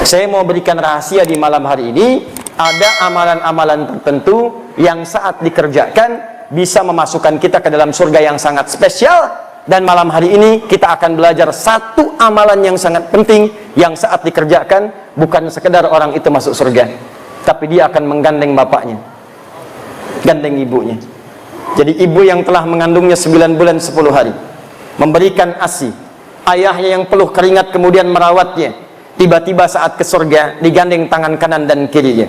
Saya mau berikan rahasia di malam hari ini. Ada amalan-amalan tertentu yang saat dikerjakan bisa memasukkan kita ke dalam surga yang sangat spesial. Dan malam hari ini kita akan belajar satu amalan yang sangat penting yang saat dikerjakan bukan sekedar orang itu masuk surga, tapi dia akan menggandeng bapaknya, gandeng ibunya. Jadi ibu yang telah mengandungnya 9 bulan 10 hari, memberikan ASI, ayahnya yang peluh keringat kemudian merawatnya, tiba-tiba saat ke surga digandeng tangan kanan dan kirinya.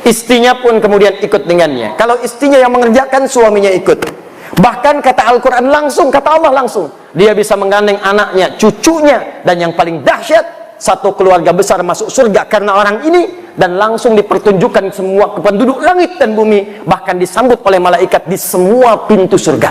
Istrinya pun kemudian ikut dengannya. Kalau istrinya yang mengerjakan, suaminya ikut. Bahkan kata Al-Quran langsung, kata Allah langsung, dia bisa menggandeng anaknya, cucunya, dan yang paling dahsyat, satu keluarga besar masuk surga karena orang ini, dan langsung dipertunjukkan semua penduduk langit dan bumi, bahkan disambut oleh malaikat di semua pintu surga.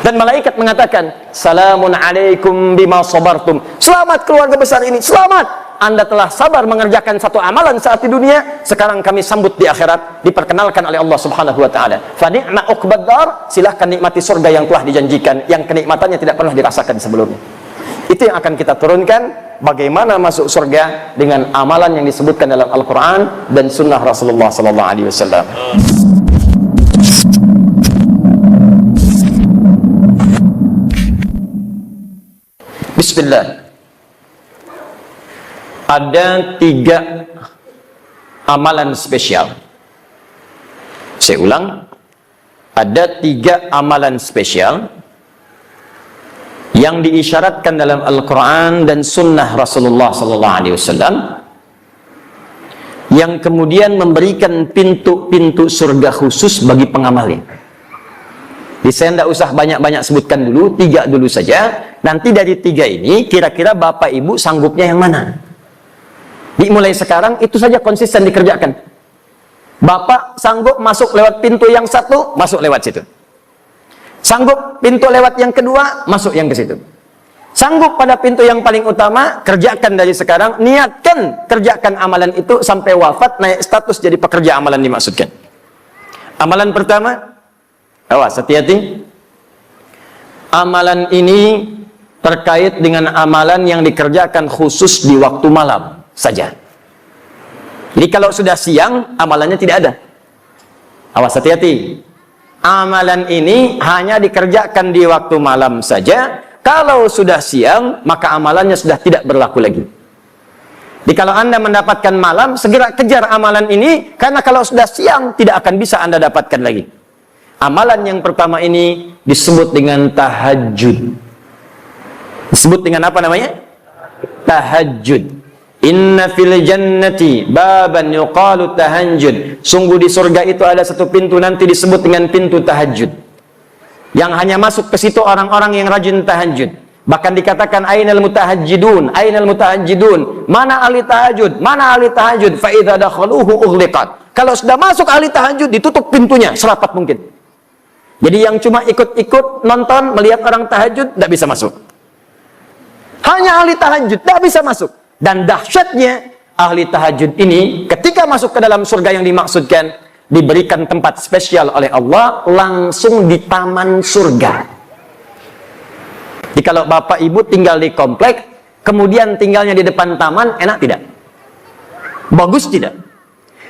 Dan malaikat mengatakan, salamun alaikum bima sabartum. Selamat keluarga besar ini, selamat. Anda telah sabar mengerjakan satu amalan saat di dunia, sekarang kami sambut di akhirat, diperkenalkan oleh Allah Subhanahu wa taala. Fa ni'ma uqbad dar, silahkan nikmati surga yang telah dijanjikan, yang kenikmatannya tidak pernah dirasakan sebelumnya. Itu yang akan kita turunkan, bagaimana masuk surga dengan amalan yang disebutkan dalam Al-Qur'an dan sunnah Rasulullah sallallahu alaihi wasallam. Bismillah. Ada 3 amalan spesial. Saya ulang, ada 3 amalan spesial yang diisyaratkan dalam Al-Quran dan Sunnah Rasulullah SAW, yang kemudian memberikan pintu-pintu surga khusus bagi pengamalnya. Jadi saya tidak usah banyak-banyak sebutkan dulu, 3 dulu saja. Nanti dari 3 ini, kira-kira Bapak Ibu sanggupnya yang mana? Dimulai sekarang, itu saja konsisten dikerjakan. Bapak sanggup masuk lewat pintu yang satu, masuk lewat situ. Sanggup pintu lewat yang kedua, masuk yang ke situ. Sanggup pada pintu yang paling utama, kerjakan dari sekarang, niatkan kerjakan amalan itu sampai wafat, naik status jadi pekerja amalan dimaksudkan. Amalan pertama, awas, hati-hati. Amalan ini terkait dengan amalan yang dikerjakan khusus di waktu malam saja. Jadi kalau sudah siang, amalannya tidak ada. Awas, hati-hati. Amalan ini hanya dikerjakan di waktu malam saja. Kalau sudah siang, maka amalannya sudah tidak berlaku lagi. Jadi kalau Anda mendapatkan malam, segera kejar amalan ini, karena kalau sudah siang, tidak akan bisa Anda dapatkan lagi. Amalan yang pertama ini disebut dengan tahajud. Disebut dengan apa namanya? Tahajud. Inna fil jannati baban yuqalu tahajjud. Sungguh di surga itu ada satu pintu nanti disebut dengan pintu tahajud, yang hanya masuk ke situ orang-orang yang rajin tahajud. Bahkan dikatakan ainal mutahajjidun, ainal mutahajjidun, mana ahli tahajud, mana ahli tahajud, fa idza dakhaluhu ughliqat. Kalau sudah masuk ahli tahajud, ditutup pintunya serapat mungkin. Jadi yang cuma ikut-ikut nonton melihat orang tahajud tidak bisa masuk. Hanya ahli tahajud tidak bisa masuk. Dan dahsyatnya, ahli tahajud ini ketika masuk ke dalam surga yang dimaksudkan, diberikan tempat spesial oleh Allah langsung di taman surga. Jadi kalau Bapak Ibu tinggal di komplek, kemudian tinggalnya di depan taman, enak tidak? Bagus tidak?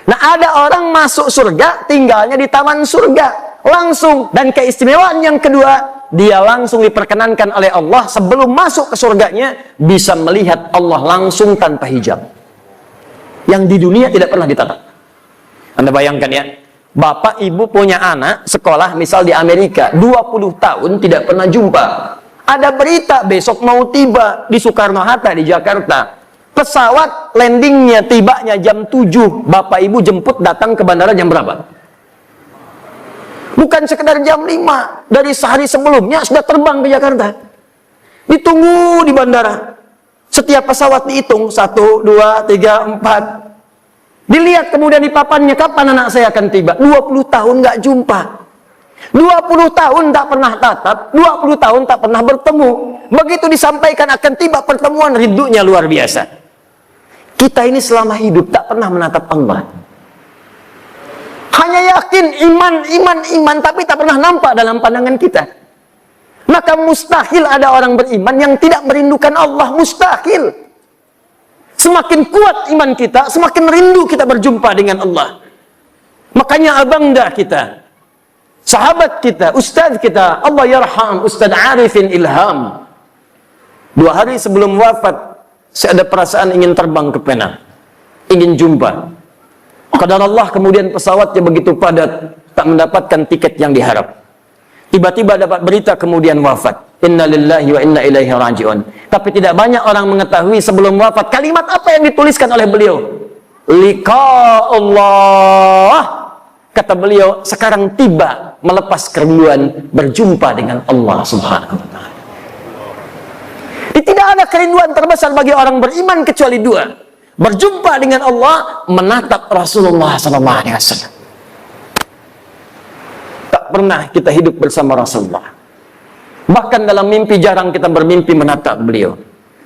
Nah, ada orang masuk surga, tinggalnya di taman surga langsung. Dan keistimewaan yang kedua, dia langsung diperkenankan oleh Allah sebelum masuk ke surganya bisa melihat Allah langsung tanpa hijab, yang di dunia tidak pernah ditatap. Anda bayangkan ya, Bapak Ibu punya anak sekolah misal di Amerika 20 tahun tidak pernah jumpa. Ada berita besok mau tiba di Soekarno-Hatta di Jakarta. Pesawat landingnya tibanya jam 7, Bapak Ibu jemput datang ke bandara jam berapa? Bukan sekedar jam 5, dari sehari sebelumnya sudah terbang ke Jakarta. Ditunggu di bandara. Setiap pesawat dihitung 1, 2, 3, 4. Dilihat kemudian di papannya, kapan anak saya akan tiba? 20 tahun nggak jumpa. 20 tahun tak pernah tatap, 20 tahun tak pernah bertemu. Begitu disampaikan akan tiba pertemuan, rindunya luar biasa. Kita ini selama hidup tak pernah menatap Allah. Hanya yakin iman, tapi tak pernah nampak dalam pandangan kita. Maka mustahil ada orang beriman yang tidak merindukan Allah, mustahil. Semakin kuat iman kita, semakin rindu kita berjumpa dengan Allah. Makanya abangda kita, sahabat kita, ustaz kita, Allah yarham Ustaz Arifin Ilham, 2 hari sebelum wafat, saya ada perasaan ingin terbang ke Penang, ingin jumpa. Qadar Allah, kemudian pesawatnya begitu padat, tak mendapatkan tiket yang diharap. Tiba-tiba dapat berita kemudian wafat. Inna lillahi wa inna ilaihi raji'un. Tapi tidak banyak orang mengetahui sebelum wafat kalimat apa yang dituliskan oleh beliau. Liqa Allah. Kata beliau, sekarang tiba melepas kerinduan berjumpa dengan Allah Subhanahu wa ta'ala. Tidak ada kerinduan terbesar bagi orang beriman kecuali 2. Berjumpa dengan Allah, menatap Rasulullah sallallahu alaihi wasallam. Tak pernah kita hidup bersama Rasulullah. Bahkan dalam mimpi jarang kita bermimpi menatap beliau.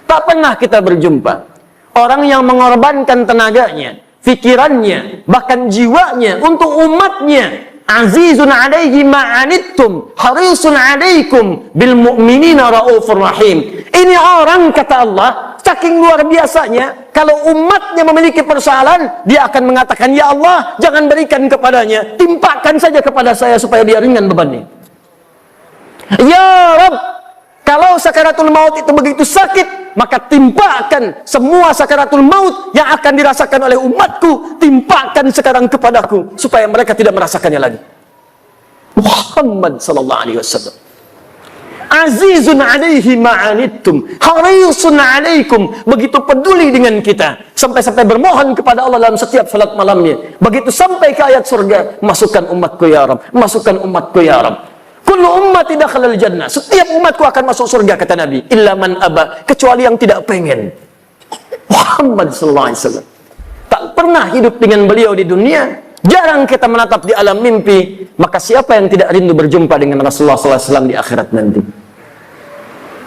Tak pernah kita berjumpa. Orang yang mengorbankan tenaganya, fikirannya, bahkan jiwanya untuk umatnya. Azizun alaihi ma'anittum, harisun alaikum bil mu'minina raufur rahim. Ini orang, kata Allah, saking luar biasanya, kalau umatnya memiliki persoalan, dia akan mengatakan, ya Allah, jangan berikan kepadanya, timpakan saja kepada saya supaya dia ringan bebannya. Ya Rabb, kalau sakaratul maut itu begitu sakit, maka timpakan semua sakaratul maut yang akan dirasakan oleh umatku, timpakan sekarang kepadaku, supaya mereka tidak merasakannya lagi. Muhammad sallallahu alaihi wasallam. Azizun alaihi ma'anittum, harisun alaikum, begitu peduli dengan kita, sampai-sampai bermohon kepada Allah dalam setiap salat malamnya. Begitu sampai ke ayat surga, masukkan umatku ya Rabb, masukkan umatku ya Rabb. Kullu ummati dakhalal jannah, setiap umatku akan masuk surga, kata Nabi, illa man aba, kecuali yang tidak pengen. Muhammad sallallahu alaihi wasallam. Tak pernah hidup dengan beliau di dunia, jarang kita menatap di alam mimpi, maka siapa yang tidak rindu berjumpa dengan Rasulullah sallallahu alaihi wasallam di akhirat nanti?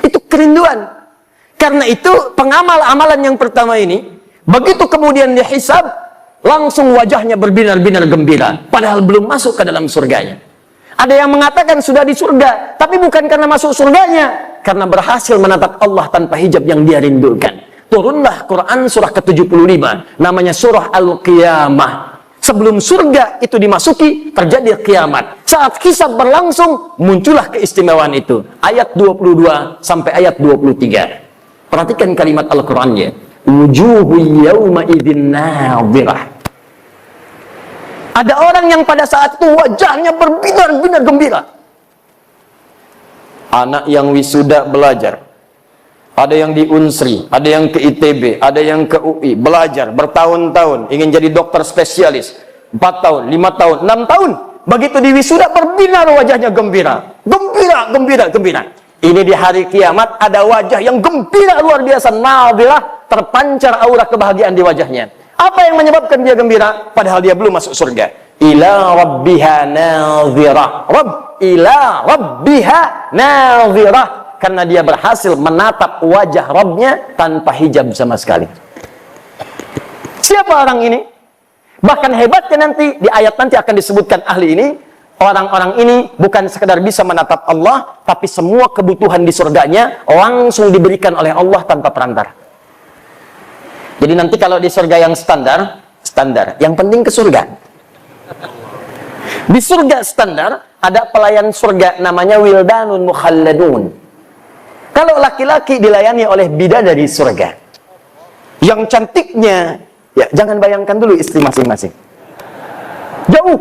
Itu kerinduan. Karena itu pengamal amalan yang pertama ini, begitu kemudian dihisab, langsung wajahnya berbinar-binar gembira, padahal belum masuk ke dalam surganya. Ada yang mengatakan sudah di surga, tapi bukan karena masuk surganya, karena berhasil menatap Allah tanpa hijab yang dia rindukan. Turunlah Quran surah ke-75, namanya surah Al-Qiyamah. Sebelum surga itu dimasuki, terjadi kiamat. Saat hisab berlangsung, muncullah keistimewaan itu. Ayat 22 sampai ayat 23. Perhatikan kalimat Al-Qurannya. Wujuhu yawma idzin nadhirah. Ada orang yang pada saat itu wajahnya berbinar-binar gembira. Anak yang wisuda belajar. Ada yang di Unsri, ada yang ke ITB, ada yang ke UI, belajar bertahun-tahun, ingin jadi dokter spesialis. 4 tahun, 5 tahun, 6 tahun. Begitu di wisuda berbinar wajahnya gembira. Gembira, gembira, gembira. Ini di hari kiamat ada wajah yang gembira luar biasa. Nadhirah, terpancar aura kebahagiaan di wajahnya. Apa yang menyebabkan dia gembira? Padahal dia belum masuk surga. Ila rabbiha nadhirah. Ila rabbiha nadhirah. Karena dia berhasil menatap wajah Rabbnya tanpa hijab sama sekali. Siapa orang ini? Bahkan hebatnya nanti, di ayat nanti akan disebutkan ahli ini. Orang-orang ini bukan sekedar bisa menatap Allah, tapi semua kebutuhan di surganya langsung diberikan oleh Allah tanpa perantara. Jadi nanti kalau di surga yang standar, yang penting ke surga. Di surga standar, ada pelayan surga namanya wildanun mukhalladun. Kalau laki-laki dilayani oleh bidadari surga, yang cantiknya, ya jangan bayangkan dulu istri masing-masing. Jauh.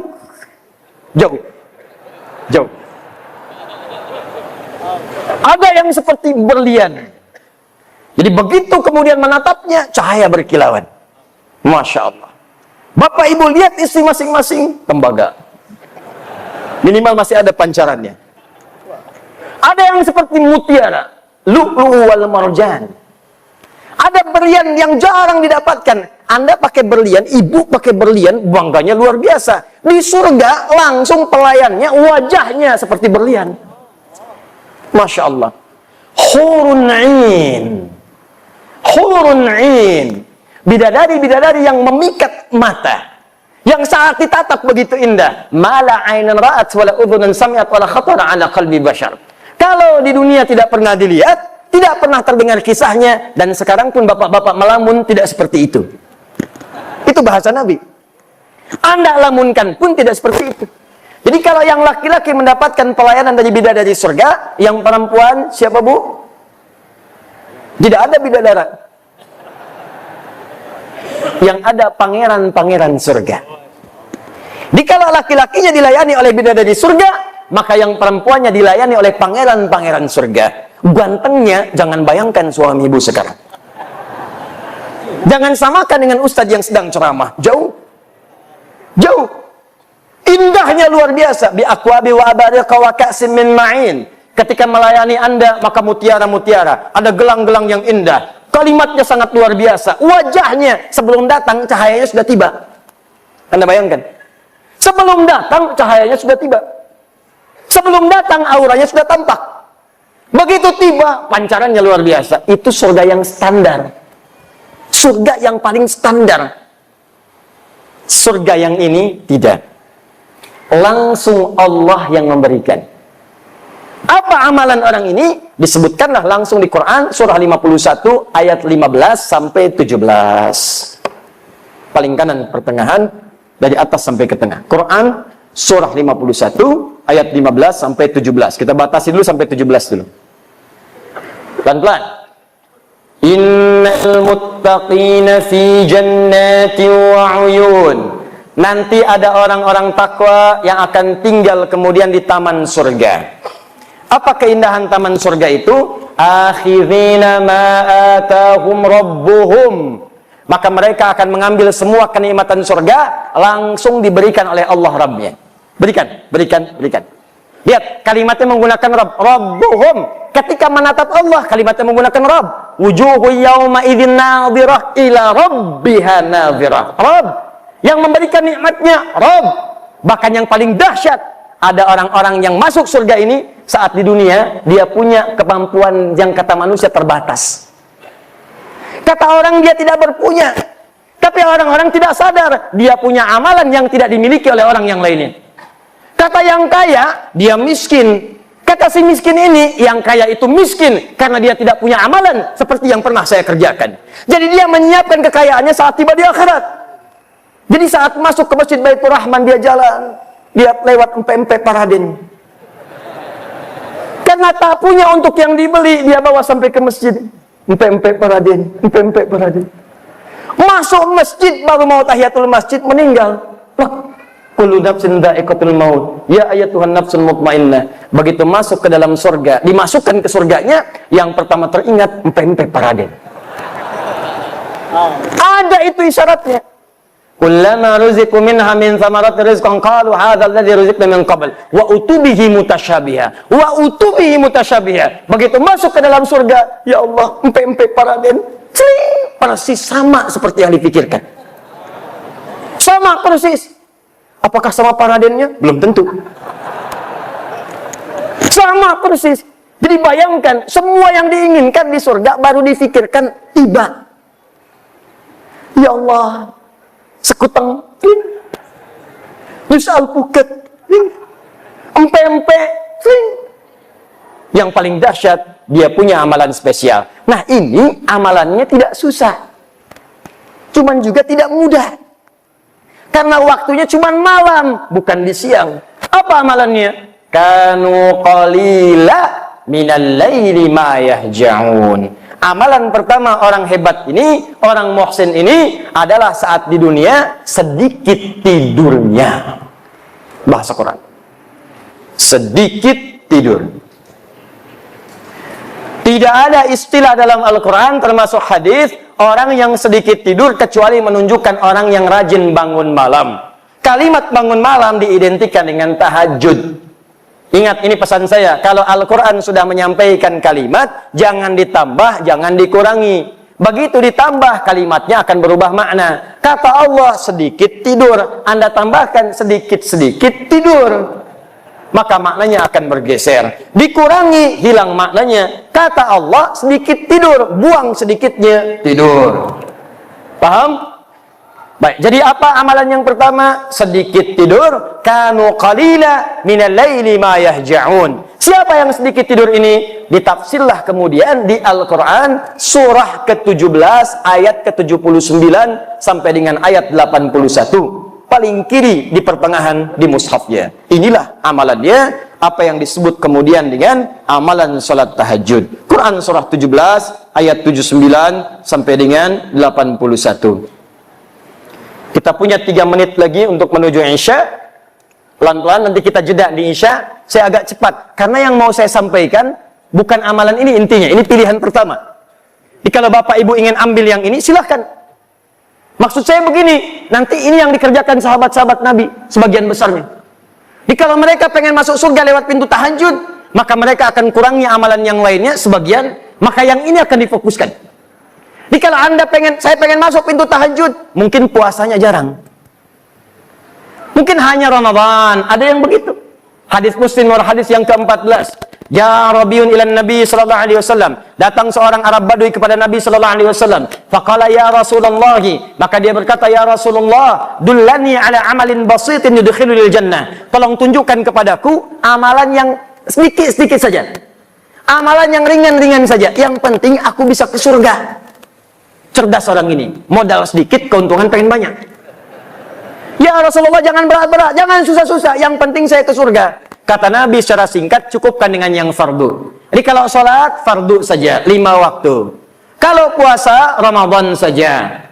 Ada yang seperti berlian. Jadi begitu kemudian menatapnya, cahaya berkilauan. Masya Allah. Bapak ibu lihat istri masing-masing, tembaga. Minimal masih ada pancarannya. Ada yang seperti mutiara, lu'lu' wal marjan. Ada berlian yang jarang didapatkan. Anda pakai berlian, ibu pakai berlian, bangganya luar biasa. Di surga langsung pelayannya, wajahnya seperti berlian. Masya Allah. Hurun 'ain. Hurun 'ain. Bidadari-bidadari yang memikat mata, yang saat ditatap begitu indah. Mala 'ainan ra'at wala udhunan sami'at wala khatara 'ala qalbi bashar. Kalau di dunia tidak pernah dilihat, tidak pernah terdengar kisahnya, dan sekarang pun bapak-bapak melamun tidak seperti itu. Itu bahasa Nabi. Anda lamunkan pun tidak seperti itu. Jadi kalau yang laki-laki mendapatkan pelayanan dari bidadari surga, yang perempuan siapa, Bu? Tidak ada bidadara. Yang ada pangeran-pangeran surga. Jadi kalau laki-lakinya dilayani oleh bidadari surga, maka yang perempuannya dilayani oleh pangeran-pangeran surga. Gantengnya jangan bayangkan suami ibu sekarang. Jangan samakan dengan ustadz yang sedang ceramah. Jauh. Jauh. Indahnya luar biasa. Bi aqwabi wa abariqa wa ka'sim min ma'in. Ketika melayani Anda, maka mutiara-mutiara. Ada gelang-gelang yang indah. Kalimatnya sangat luar biasa. Wajahnya sebelum datang cahayanya sudah tiba. Anda bayangkan. Sebelum datang cahayanya sudah tiba. Sebelum datang auranya sudah tampak. Begitu tiba pancarannya luar biasa. Itu surga yang standar. Surga yang paling standar. Surga yang ini tidak. Langsung Allah yang memberikan. Apa amalan orang ini? Disebutkanlah langsung di Quran surah 51 ayat 15 sampai 17. Paling kanan pertengahan, dari atas sampai ke tengah. Quran surah 51 ayat 15 sampai 17. Kita batasi dulu sampai 17 dulu. Pelan-pelan. Innal muttaqina fi jannati wa uyun. Nanti ada orang-orang takwa yang akan tinggal kemudian di taman surga. Apa keindahan taman surga itu? Akhirina ma atahum rabbuhum. Maka mereka akan mengambil semua kenikmatan surga langsung diberikan oleh Allah Rabbnya. Berikan, berikan, berikan. Lihat, kalimatnya menggunakan Rabb. Rabbuhum. Ketika menatap Allah, kalimatnya menggunakan Rabb. Wujuhu yawma idzin nadhirah ila rabbiha nadhirah. Rabb. Yang memberikan nikmatnya Rabb. Bahkan yang paling dahsyat, ada orang-orang yang masuk surga ini saat di dunia dia punya kemampuan yang kata manusia terbatas. Kata orang dia tidak berpunya, tapi orang-orang tidak sadar dia punya amalan yang tidak dimiliki oleh orang yang lainnya. Kata yang kaya dia miskin. Kata si miskin ini, yang kaya itu miskin karena dia tidak punya amalan seperti yang pernah saya kerjakan. Jadi dia menyiapkan kekayaannya saat tiba di akhirat. Jadi saat masuk ke Masjid Baitur Rahman dia jalan, dia lewat empe-empe Paraden. Karena tak punya untuk yang dibeli, dia bawa sampai ke masjid. Empe-empe Paraden, empe-empe Paraden. Masuk masjid baru mau tahiyatul masjid meninggal. Kullu nafsin dha'iqatul maut. Ya ayyatuhan nafsul mutmainnah. Begitu masuk ke dalam surga, dimasukkan ke surganya, yang pertama teringat empe-empe Paraden. Ada itu isyaratnya. Kullama ruziqu minha min thamarati rizqan qalu hadzal ladzi ruziqna min qabl wa utubihi mutasyabiha wa utubihi mutasyabiha. Begitu masuk ke dalam surga, ya Allah, empe-empe Paraden, persis sama seperti yang dipikirkan. Sama persis. Apakah sama Paradennya? Belum tentu. Sama persis. Jadi bayangkan, semua yang diinginkan di surga baru difikirkan tiba. Ya Allah, sekutang misal puket empe-empe. Yang paling dahsyat, dia punya amalan spesial. Nah, ini amalannya tidak susah, cuman juga tidak mudah, karena waktunya cuman malam, bukan di siang. Apa amalannya? Kanu qalila minal laili ma yahja'un. Amalan pertama orang hebat ini, orang muhsin ini adalah saat di dunia sedikit tidurnya. Bahasa Quran. Sedikit tidur. Tidak ada istilah dalam Al-Quran termasuk hadis orang yang sedikit tidur kecuali menunjukkan orang yang rajin bangun malam. Kalimat bangun malam diidentikan dengan tahajud. Ingat, ini pesan saya, kalau Al-Quran sudah menyampaikan kalimat, jangan ditambah, jangan dikurangi. Begitu ditambah, kalimatnya akan berubah makna. Kata Allah, sedikit tidur. Anda tambahkan sedikit-sedikit tidur, maka maknanya akan bergeser. Dikurangi, hilang maknanya. Kata Allah, sedikit tidur, buang sedikitnya tidur. Paham? Baik, jadi apa amalan yang pertama? Sedikit tidur. Kanu qalila minal laili ma yahja'un. Siapa yang sedikit tidur ini? ditafsirlah kemudian di Al-Quran surah ke-17 ayat ke-79 sampai dengan ayat 81. Paling kiri di pertengahan di mushafnya. Inilah amalan dia, apa yang disebut kemudian dengan amalan salat tahajud. Quran surah 17 ayat 79 sampai dengan 81. Kita punya 3 menit lagi untuk menuju Isya. Pelan-pelan nanti kita jeda di Isya. Saya agak cepat karena yang mau saya sampaikan bukan amalan ini intinya. Ini pilihan pertama. Jadi kalau Bapak Ibu ingin ambil yang ini silahkan. Maksud saya begini, nanti ini yang dikerjakan sahabat-sahabat Nabi sebagian besarnya. Jadi kalau mereka pengen masuk surga lewat pintu tahajud, maka mereka akan kurangi amalan yang lainnya sebagian, maka yang ini akan difokuskan. Jadi kalau Anda saya pengen masuk pintu tahajud, mungkin puasanya jarang. Mungkin hanya Ramadan, ada yang begitu. Hadis Muslim nomor hadis yang ke-14. Ya Rabiun ilan Nabi sallallahu alaihi wasallam. Datang seorang Arab Badui kepada Nabi sallallahu alaihi wasallam. Faqala ya Rasulullah, maka dia berkata, ya Rasulullah, dullani ala amalin basitin yudkhilul jannah. Tolong tunjukkan kepadaku amalan yang sedikit-sedikit saja. Amalan yang ringan-ringan saja. Yang penting aku bisa ke surga. Cerdas orang ini. Modal sedikit, keuntungan pengen banyak. Ya Rasulullah, jangan berat-berat, jangan susah-susah, yang penting saya ke surga. Kata Nabi secara singkat, cukupkan dengan yang fardu. Jadi kalau sholat, fardu saja, 5 waktu. Kalau puasa, Ramadan saja.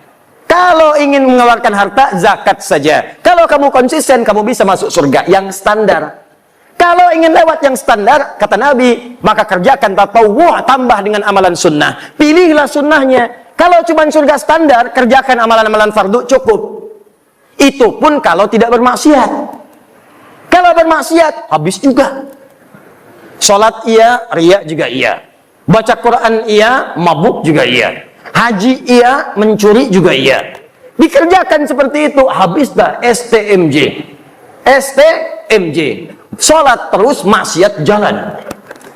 Kalau ingin mengeluarkan harta, zakat saja. Kalau kamu konsisten, kamu bisa masuk surga yang standar. Kalau ingin lewat yang standar, kata Nabi, maka kerjakan tatawwu', tambah dengan amalan sunnah. Pilihlah sunnahnya. Kalau cuma surga standar, kerjakan amalan-amalan fardu, cukup. Itu pun kalau tidak bermaksiat. Kalau bermaksiat, habis juga. Sholat iya, riya juga iya. Baca Quran iya, mabuk juga iya. Haji iya, mencuri juga iya. Dikerjakan seperti itu, habis dah STMJ. STMJ. Sholat terus, maksiat jalan.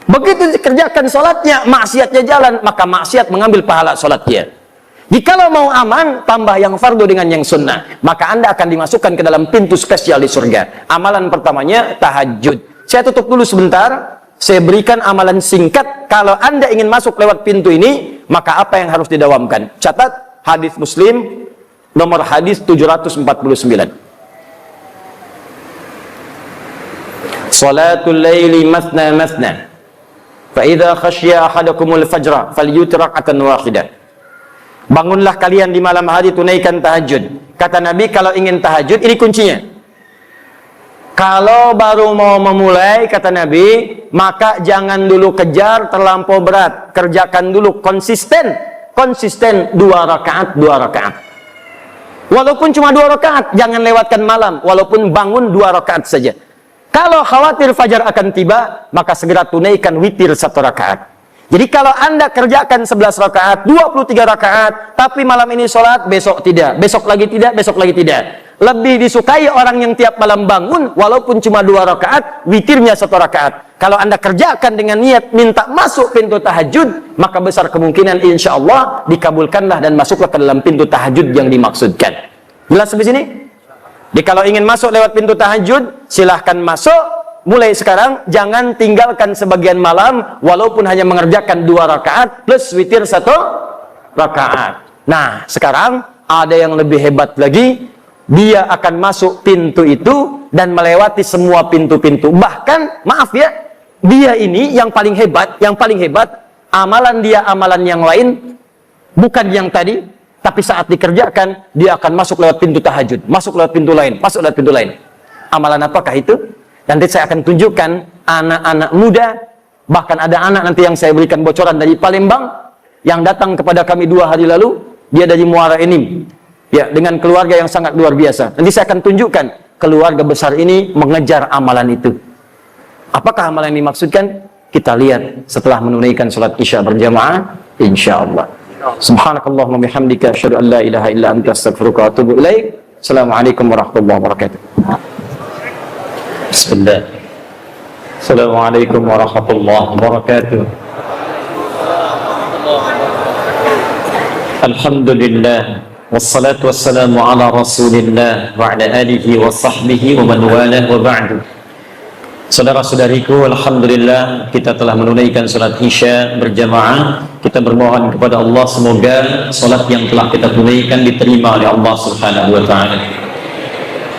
Begitu dikerjakan sholatnya, maksiatnya jalan, maka maksiat mengambil pahala sholatnya. Jikalau mau aman, tambah yang fardu dengan yang sunnah, maka Anda akan dimasukkan ke dalam pintu spesial di surga. Amalan pertamanya tahajud. Saya tutup dulu sebentar. Saya berikan amalan singkat. Kalau Anda ingin masuk lewat pintu ini, maka apa yang harus didawamkan? Catat hadis Muslim nomor hadis 749. Salatul laili masna masna. Fa idza khashiya ahadakumul fajra falyutir rak'atan wahidah. Bangunlah kalian di malam hari, tunaikan tahajud. Kata Nabi, kalau ingin tahajud, ini kuncinya. Kalau baru mau memulai, kata Nabi, maka jangan dulu kejar terlampau berat. Kerjakan dulu konsisten. Konsisten 2 rakaat, 2 rakaat. Walaupun cuma 2 rakaat, jangan lewatkan malam. Walaupun bangun 2 rakaat saja. Kalau khawatir fajar akan tiba, maka segera tunaikan witir 1 rakaat. Jadi kalau Anda kerjakan 11 rakaat, 23 rakaat, tapi malam ini sholat, besok tidak, besok lagi tidak, besok lagi tidak. Lebih disukai orang yang tiap malam bangun, walaupun cuma 2 rakaat, witirnya 1 rakaat. Kalau Anda kerjakan dengan niat minta masuk pintu tahajud, maka besar kemungkinan insya Allah dikabulkanlah dan masuklah ke dalam pintu tahajud yang dimaksudkan. Jelas sampai sini? Jadi kalau ingin masuk lewat pintu tahajud, silahkan masuk. Mulai sekarang, jangan tinggalkan sebagian malam, walaupun hanya mengerjakan 2 rakaat, plus witir 1 rakaat. Nah, sekarang ada yang lebih hebat lagi. Dia akan masuk pintu itu, dan melewati semua pintu-pintu. Bahkan, maaf ya, dia ini yang paling hebat, amalan dia, amalan yang lain, bukan yang tadi, tapi saat dikerjakan, dia akan masuk lewat pintu tahajud, masuk lewat pintu lain, masuk lewat pintu lain. Amalan apakah itu? Nanti saya akan tunjukkan anak-anak muda, bahkan ada anak nanti yang saya berikan bocoran dari Palembang, yang datang kepada kami 2 hari lalu, dia dari Muara Enim, ya, dengan keluarga yang sangat luar biasa. Nanti saya akan tunjukkan keluarga besar ini mengejar amalan itu. Apakah amalan yang dimaksudkan? Kita lihat setelah menunaikan sholat Isya berjamaah, insya Allah. Subhanakallahumma bihamdika asyhadu an la ilaha illa anta astaghfiruka wa atubu ilaik. Assalamualaikum warahmatullahi wabarakatuh. Bismillah. Assalamualaikum warahmatullahi wabarakatuh. Alhamdulillah, wassalatu wassalamu ala rasulillah wa ala alihi wa sahbihi wa man walah wa ba'du. Saudara-saudariku, alhamdulillah kita telah menunaikan salat Isya berjamaah. Kita bermohon kepada Allah semoga salat yang telah kita tunaikan diterima oleh Allah Subhanahu wa taala.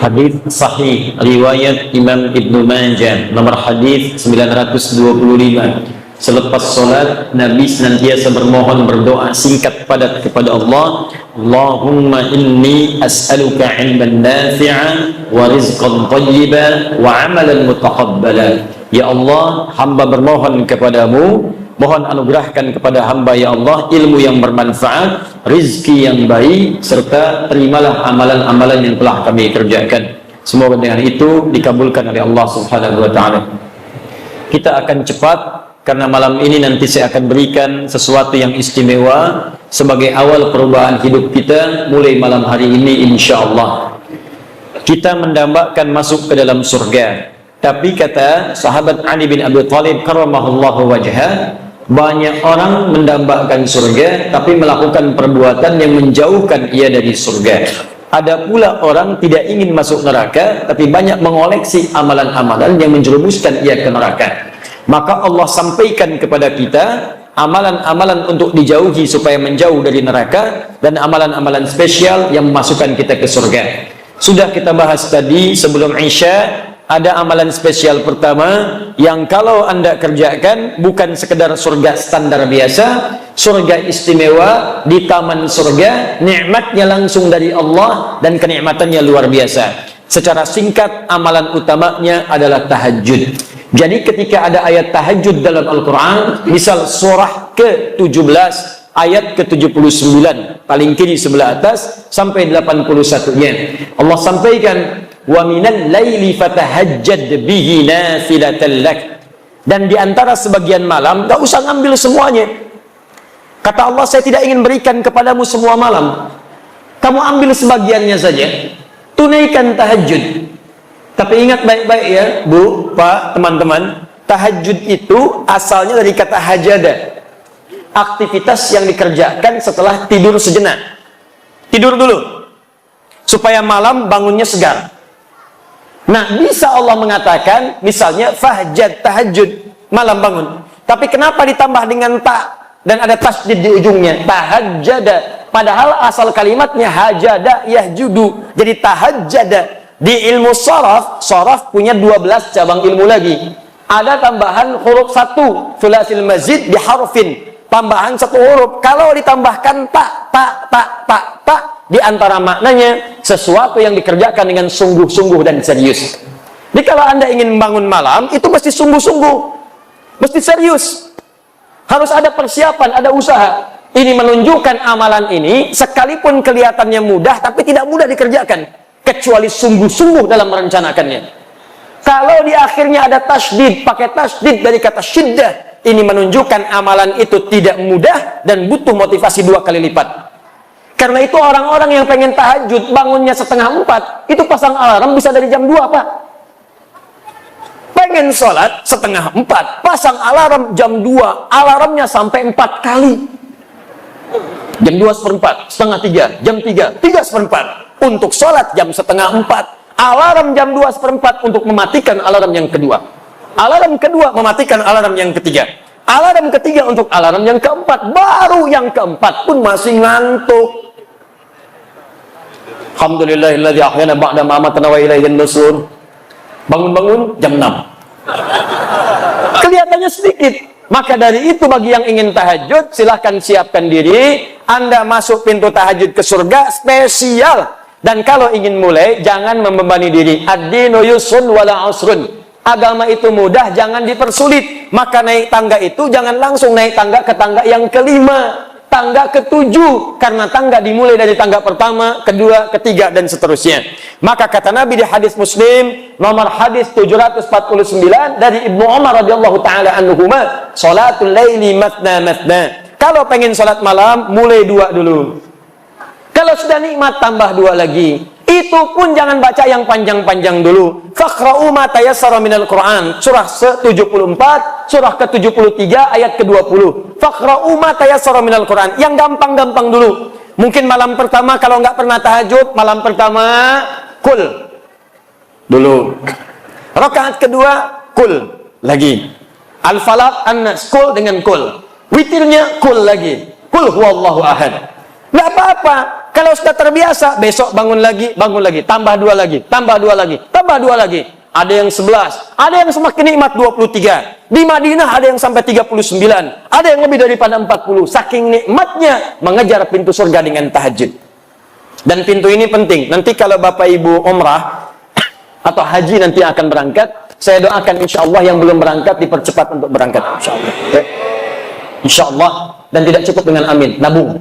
Hadis sahih riwayat Imam Ibnu Majah nomor hadis 925. Selepas salat Nabi senantiasa bermohon berdoa singkat padat kepada Allah. Allahumma inni as'aluka 'ilman nafi'an wa rizqan thayyiban wa 'amalan mutaqabbalan. Ya Allah, hamba bermohon kepadamu, mohon anugerahkan kepada hamba ya Allah ilmu yang bermanfaat, rizki yang baik, serta terimalah amalan-amalan yang telah kami kerjakan. Semoga dengan itu dikabulkan oleh Allah Subhanahu wa taala. Kita akan cepat karena malam ini nanti saya akan berikan sesuatu yang istimewa sebagai awal perubahan hidup kita mulai malam hari ini insya Allah. Kita mendambakan masuk ke dalam surga. Tapi kata sahabat Ali bin Abi Thalib karramallahu wajhah, banyak orang mendambakan surga tapi melakukan perbuatan yang menjauhkan ia dari surga. Ada pula orang tidak ingin masuk neraka tapi banyak mengoleksi amalan-amalan yang menjerumuskan ia ke neraka. Maka Allah sampaikan kepada kita amalan-amalan untuk dijauhi supaya menjauh dari neraka dan amalan-amalan spesial yang memasukkan kita ke surga. Sudah kita bahas tadi sebelum Isya, ada amalan spesial pertama yang kalau Anda kerjakan bukan sekedar surga standar biasa, surga istimewa di taman surga, nikmatnya langsung dari Allah dan kenikmatannya luar biasa. Secara singkat, amalan utamanya adalah tahajud. Jadi ketika ada ayat tahajud dalam Al-Quran, misal surah ke-17 ayat ke-79 paling kiri sebelah atas sampai 81-nya, Allah sampaikan wa minal laili fatahajjad bihi nafilatan lak. Dan diantara sebagian malam, gak usah ngambil semuanya. Kata Allah, saya tidak ingin berikan kepadamu semua malam, kamu ambil sebagiannya saja, tunaikan tahajud. Tapi ingat baik-baik ya Bu, Pak, teman-teman, tahajud itu asalnya dari kata hajada, aktivitas yang dikerjakan setelah tidur sejenak. Tidur dulu supaya malam bangunnya segar. Nah, bisa Allah mengatakan misalnya fahjad, tahajud, malam bangun. Tapi kenapa ditambah dengan ta dan ada tasdid di ujungnya, tahajjada, padahal asal kalimatnya hajada yahjudu, jadi tahajjada. Di ilmu sharaf punya 12 cabang ilmu lagi. Ada tambahan huruf 1, thulathil mazid di harfin, tambahan 1 huruf. Kalau ditambahkan ta, di antara maknanya sesuatu yang dikerjakan dengan sungguh-sungguh dan serius. Jadi kalau Anda ingin membangun malam, itu mesti sungguh-sungguh, mesti serius. Harus ada persiapan, ada usaha. Ini menunjukkan amalan ini sekalipun kelihatannya mudah, tapi tidak mudah dikerjakan kecuali sungguh-sungguh dalam merencanakannya. Kalau di akhirnya ada tasdid, pakai tasdid dari kata syiddah, ini menunjukkan amalan itu tidak mudah dan butuh motivasi 2 kali lipat. Karena itu orang-orang yang pengen tahajud bangunnya 3:30, itu pasang alarm bisa dari jam 2, Pak. Pengen sholat 3:30, pasang alarm jam 2, alarmnya sampai 4 kali. Jam 2:15, 2:30, jam 3, 3:15. Untuk sholat jam 3:30, alarm jam 2:15 untuk mematikan alarm yang kedua. Alarm kedua mematikan alarm yang ketiga. Alarm ketiga untuk alarm yang keempat. Baru yang keempat pun masih ngantuk. Alhamdulillahilladzi ahyana ba'da ma amatana wa ilaihin nusur. Bangun-bangun jam 6. Kelihatannya sedikit. Maka dari itu bagi yang ingin tahajud, silahkan siapkan diri. Anda masuk pintu tahajud ke surga spesial. Dan kalau ingin mulai, jangan membebani diri. Ad-dinu yusrun wala usrun. Agama itu mudah, jangan dipersulit. Maka naik tangga itu jangan langsung naik tangga ke tangga yang kelima, tangga ke-7, karena tangga dimulai dari tangga pertama, kedua, ketiga, dan seterusnya. Maka kata Nabi di hadis Muslim nomor hadis 749 dari Ibnu Umar radhiyallahu taala anhuma, salatul laili matna matna. Kalau pengen salat malam, mulai 2 dulu. Kalau sudah nikmat, tambah 2 lagi. Itu pun jangan baca yang panjang-panjang dulu. Faqra'u ma tayassara minal Qur'an. Surah 74, surah ke-73, ayat ke-20. Faqra'u ma tayassara minal Qur'an. Yang gampang-gampang dulu. Mungkin malam pertama kalau nggak pernah tahajud, malam pertama kul dulu. Rakaat kedua kul lagi. Al-falaq, an-nas, kul dengan kul. Witirnya kul lagi. Kul huwallahu ahad. Nggak apa-apa. Kalau sudah terbiasa, besok bangun lagi, tambah 2 lagi, tambah 2 lagi, tambah 2 lagi. Ada yang 11, ada yang semakin nikmat 23. Di Madinah ada yang sampai 39, ada yang lebih daripada 40. Saking nikmatnya mengejar pintu surga dengan tahajud. Dan pintu ini penting. Nanti kalau Bapak Ibu umrah atau haji nanti akan berangkat, saya doakan insya Allah yang belum berangkat dipercepat untuk berangkat. Insya Allah. Insya Allah. Dan tidak cukup dengan amin, nabung.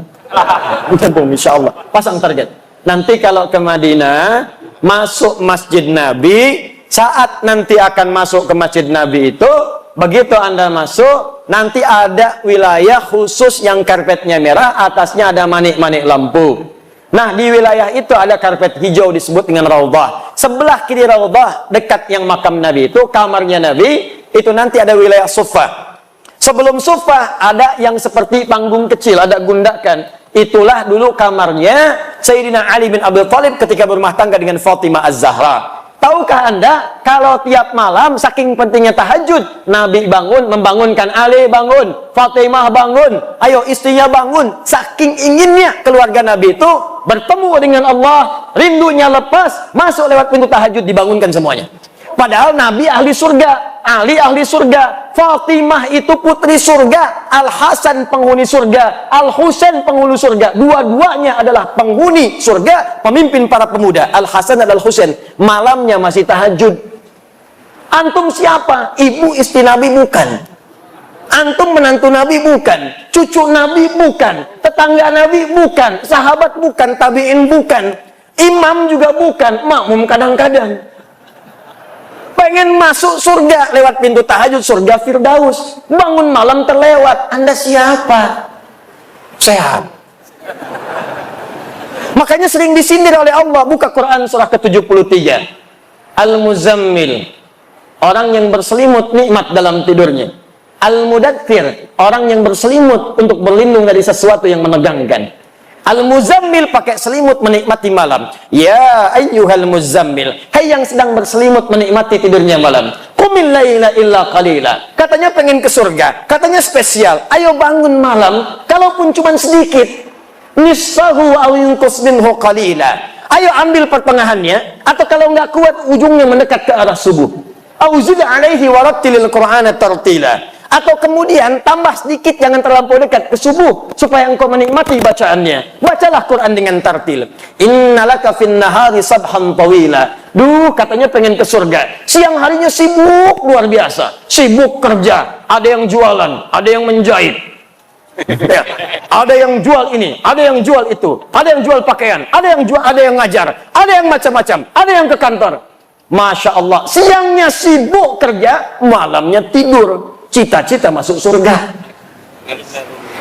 Nabung insya Allah. Pasang target. Nanti kalau ke Madinah, masuk Masjid Nabi, saat nanti akan masuk ke Masjid Nabi itu, begitu Anda masuk, nanti ada wilayah khusus yang karpetnya merah, atasnya ada manik-manik lampu. Nah, di wilayah itu ada karpet hijau disebut dengan Raudhah. Sebelah kiri Raudhah, dekat yang makam Nabi itu, kamarnya Nabi, itu nanti ada wilayah Suffah. Sebelum Suffah, ada yang seperti panggung kecil, ada gundakan. Itulah dulu kamarnya Sayyidina Ali bin Abi Thalib ketika berumah tangga dengan Fatimah Az-Zahra. Tahukah Anda, kalau tiap malam, saking pentingnya tahajud, Nabi bangun, membangunkan Ali bangun, Fatimah bangun, ayo istrinya bangun. Saking inginnya keluarga Nabi itu bertemu dengan Allah, rindunya lepas, masuk lewat pintu tahajud, dibangunkan semuanya. Padahal Nabi ahli surga, Ali ahli surga, Fatimah itu putri surga, Al-Hasan penghuni surga, Al-Husain penghuni surga. Dua-duanya adalah penghuni surga, pemimpin para pemuda. Al-Hasan dan Al-Husain malamnya masih tahajud. Antum siapa? Ibu istri Nabi bukan. Antum menantu Nabi bukan, cucu Nabi bukan, tetangga Nabi bukan, sahabat bukan, tabi'in bukan, imam juga bukan, makmum kadang-kadang. Pengen masuk surga lewat pintu tahajud, surga Firdaus. Bangun malam terlewat. Anda siapa? Sehat. Makanya sering disindir oleh Allah. Buka Quran surah ke-73. Al-Muzammil, orang yang berselimut nikmat dalam tidurnya. Al-Mudaththir, orang yang berselimut untuk berlindung dari sesuatu yang menegangkan. Al-Muzammil pakai selimut menikmati malam. Ya ayyuhal muzammil, hai yang sedang berselimut menikmati tidurnya malam. Qumil laila illa qalila. Katanya pengen ke surga, katanya spesial. Ayo bangun malam, kalaupun cuma sedikit. Nisfahu aw yunqus minhu qalila. Ayo ambil pertengahannya, atau kalau nggak kuat ujungnya mendekat ke arah subuh. Auzid alaihi warattilil qur'ana tartila. Atau kemudian tambah sedikit, jangan terlampau dekat ke subuh, supaya engkau menikmati bacaannya. Bacalah Quran dengan tartil. Innalaka fin nahari sabhan tawila. Duh, katanya pengen ke surga. Siang harinya sibuk luar biasa, sibuk kerja. Ada yang jualan, ada yang menjahit, ya. Ada yang jual ini, ada yang jual itu, ada yang jual pakaian, ada yang jual, ada yang ngajar, ada yang macam-macam, ada yang ke kantor. Masya Allah, siangnya sibuk kerja, malamnya tidur. Cita-cita masuk surga.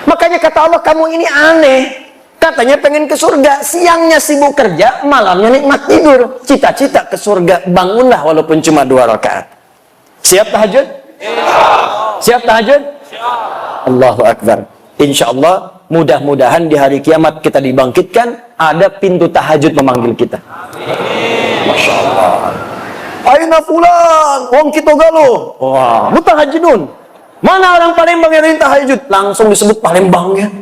Makanya kata Allah, kamu ini aneh. Katanya pengen ke surga, siangnya sibuk kerja, malamnya nikmat tidur. Cita-cita ke surga, bangunlah walaupun cuma 2 rakaat. Siap tahajud? Siap tahajud? Allahu Akbar. Insya Allah, mudah-mudahan di hari kiamat kita dibangkitkan, ada pintu tahajud memanggil kita. Masya Allah. Aina fulan, wong kita galuh. Wah, mutahajidun. Mana orang Palembang yang tahajud? Langsung disebut Palembangnya.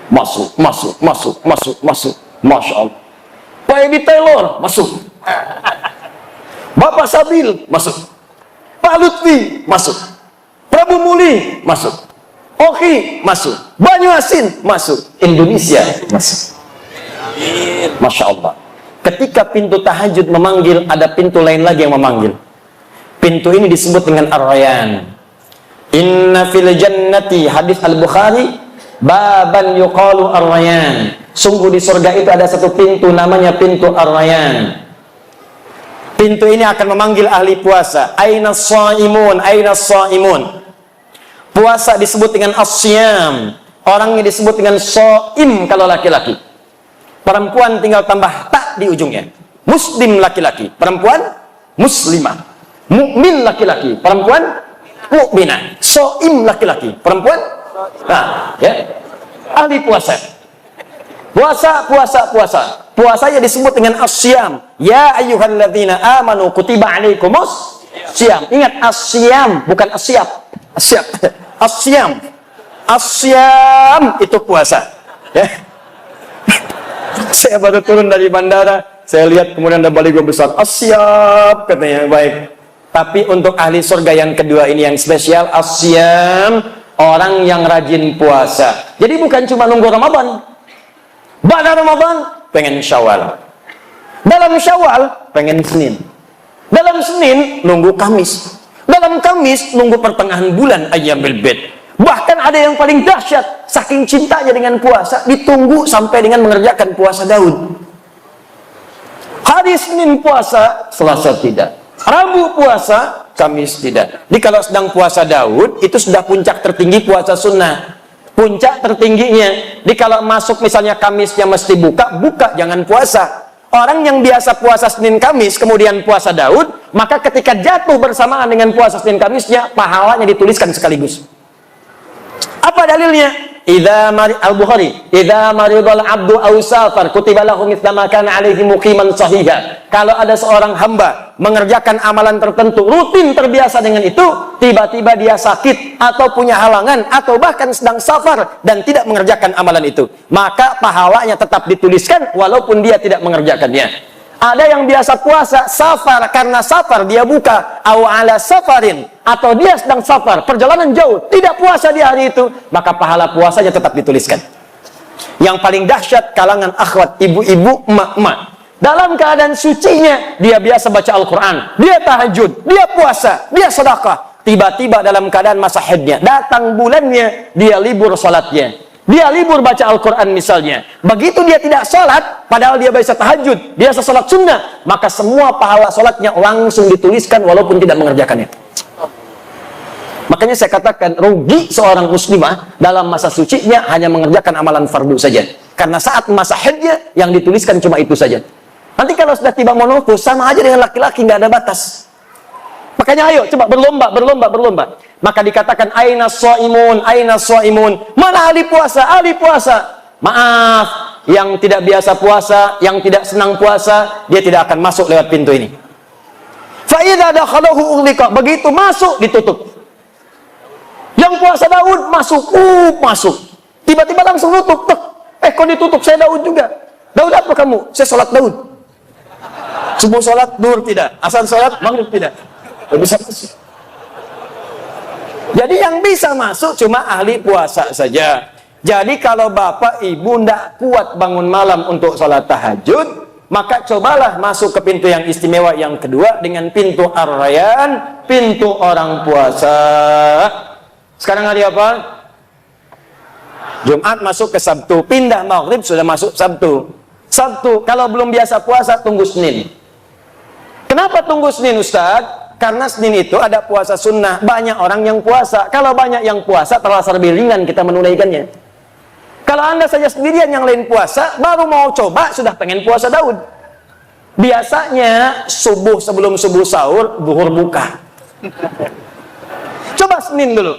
Masuk, masuk, masuk, masuk, masuk. Masya Allah. Pak Edi Taylor, masuk. Bapak Sabil, masuk. Pak Lutfi, masuk. Prabu Muli, masuk. Oki, masuk. Banyu Asin, masuk. Indonesia, masuk. Masya Allah. Ketika pintu tahajud memanggil, ada pintu lain lagi yang memanggil. Pintu ini disebut dengan Ar-Rayyan. Inna fil jannati, hadis Al-Bukhari, baban yuqalu Ar-Rayyan. Sungguh di surga itu ada satu pintu namanya pintu Ar-Rayyan. Pintu ini akan memanggil ahli puasa. Aina shaimun, aina shaimun. Puasa disebut dengan as-siyam. Orangnya disebut dengan shaim kalau laki-laki. Perempuan tinggal tambah tak di ujungnya. Muslim laki-laki, perempuan muslimah. Mukmin laki-laki, perempuan mukminah. Shaim laki-laki, perempuan nah, ya. Ahli puasa. Puasa, puasa, puasa. Puasanya disebut dengan as-siyam. Ya ayyuhalladzina amanu kutiba alaikumus Siam. Ingat, asyam, bukan asyap. Asyap. Asyam. Asyam itu puasa. Ya. Saya baru turun dari bandara, saya lihat kemudian ada baligo besar. Asyap, katanya. Baik. Tapi untuk ahli surga yang kedua ini yang spesial, asyam, orang yang rajin puasa. Jadi bukan cuma nunggu Ramadan. Pada Ramadan, pengen Syawal. Dalam Syawal, pengen Senin. Dalam Senin, nunggu Kamis. Dalam Kamis, nunggu pertengahan bulan Ayyamul Bid. Bahkan ada yang paling dahsyat, saking cintanya dengan puasa, ditunggu sampai dengan mengerjakan puasa Daud. Hari Senin puasa, Selasa tidak. Rabu puasa, Kamis tidak. Jadi kalau sedang puasa Daud, itu sudah puncak tertinggi puasa sunnah. Puncak tertingginya. Jadi kalau masuk misalnya Kamisnya mesti buka, jangan puasa. Orang yang biasa puasa Senin Kamis, kemudian puasa Daud, maka ketika jatuh bersamaan dengan puasa Senin Kamisnya, pahalanya dituliskan sekaligus. Apa dalilnya? Al-Bukhari, idza maridal abdu aw safar kutiba lahu mithla ma kana alaihi muqiman sahiha. Kalau ada seorang hamba mengerjakan amalan tertentu, rutin terbiasa dengan itu, tiba-tiba dia sakit atau punya halangan atau bahkan sedang safar dan tidak mengerjakan amalan itu, maka pahalanya tetap dituliskan walaupun dia tidak mengerjakannya. Ada yang biasa puasa safar, karena safar dia buka, aw ala safarin, atau dia sedang safar, perjalanan jauh, tidak puasa di hari itu, maka pahala puasanya tetap dituliskan. Yang paling dahsyat kalangan akhwat, ibu-ibu, emak-emak. Dalam keadaan sucinya, dia biasa baca Al-Quran, dia tahajud, dia puasa, dia sedekah. Tiba-tiba dalam keadaan masa haidnya, datang bulannya, dia libur salatnya. Dia libur baca Al-Quran misalnya. Begitu dia tidak sholat, padahal dia biasa tahajud, dia sholat sunnah, maka semua pahala sholatnya langsung dituliskan walaupun tidak mengerjakannya. Makanya saya katakan, rugi seorang muslimah dalam masa sucinya hanya mengerjakan amalan fardu saja. Karena saat masa haidnya, yang dituliskan cuma itu saja. Nanti kalau sudah tiba menopause, sama aja dengan laki-laki, nggak ada batas. Makanya ayo, coba berlomba. Maka dikatakan, aina shaimun, aina shaimun. Mana ahli puasa, ahli puasa. Maaf, yang tidak biasa puasa, yang tidak senang puasa, dia tidak akan masuk lewat pintu ini. Fa idza dakhalahu ughliqa, begitu masuk ditutup. Yang puasa Daud masuk. Tiba-tiba langsung nutup. Kok ditutup? Saya Daud juga. Daud apa kamu? Saya sholat Daud. Subuh sholat, duhur tidak. Asar sholat, maghrib tidak. Tidak bisa masuk. Jadi yang bisa masuk cuma ahli puasa saja. Jadi kalau bapak ibu tidak kuat bangun malam untuk sholat tahajud, maka cobalah masuk ke pintu yang istimewa yang kedua dengan pintu Ar-Rayyan, pintu orang puasa. Sekarang hari apa? Jumat masuk ke Sabtu, pindah maghrib sudah masuk Sabtu. Sabtu, kalau belum biasa puasa, tunggu Senin. Kenapa tunggu Senin, Ustaz? Karena Senin itu ada puasa sunnah, banyak orang yang puasa. Kalau banyak yang puasa, terasa lebih ringan kita menunaikannya. Kalau anda saja sendirian yang lain puasa, baru mau coba, sudah pengen puasa Daud. Biasanya, subuh sebelum subuh sahur, zuhur buka. Coba Senin dulu.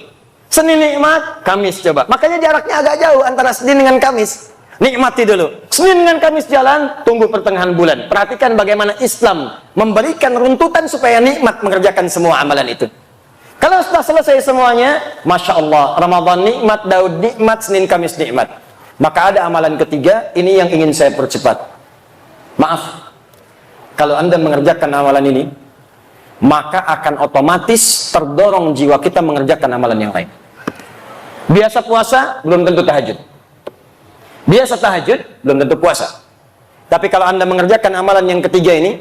Senin nikmat, Kamis coba. Makanya jaraknya agak jauh antara Senin dengan Kamis. Nikmati dulu. Senin dengan Kamis jalan, tunggu pertengahan bulan. Perhatikan bagaimana Islam memberikan runtutan supaya nikmat mengerjakan semua amalan itu. Kalau sudah selesai semuanya, Masya Allah, Ramadan nikmat, Daud nikmat, Senin Kamis nikmat. Maka ada amalan ketiga, ini yang ingin saya percepat. Maaf, kalau anda mengerjakan amalan ini, maka akan otomatis terdorong jiwa kita mengerjakan amalan yang lain. Biasa puasa, belum tentu tahajud. Biasa tahajud, belum tentu puasa. Tapi kalau anda mengerjakan amalan yang ketiga ini,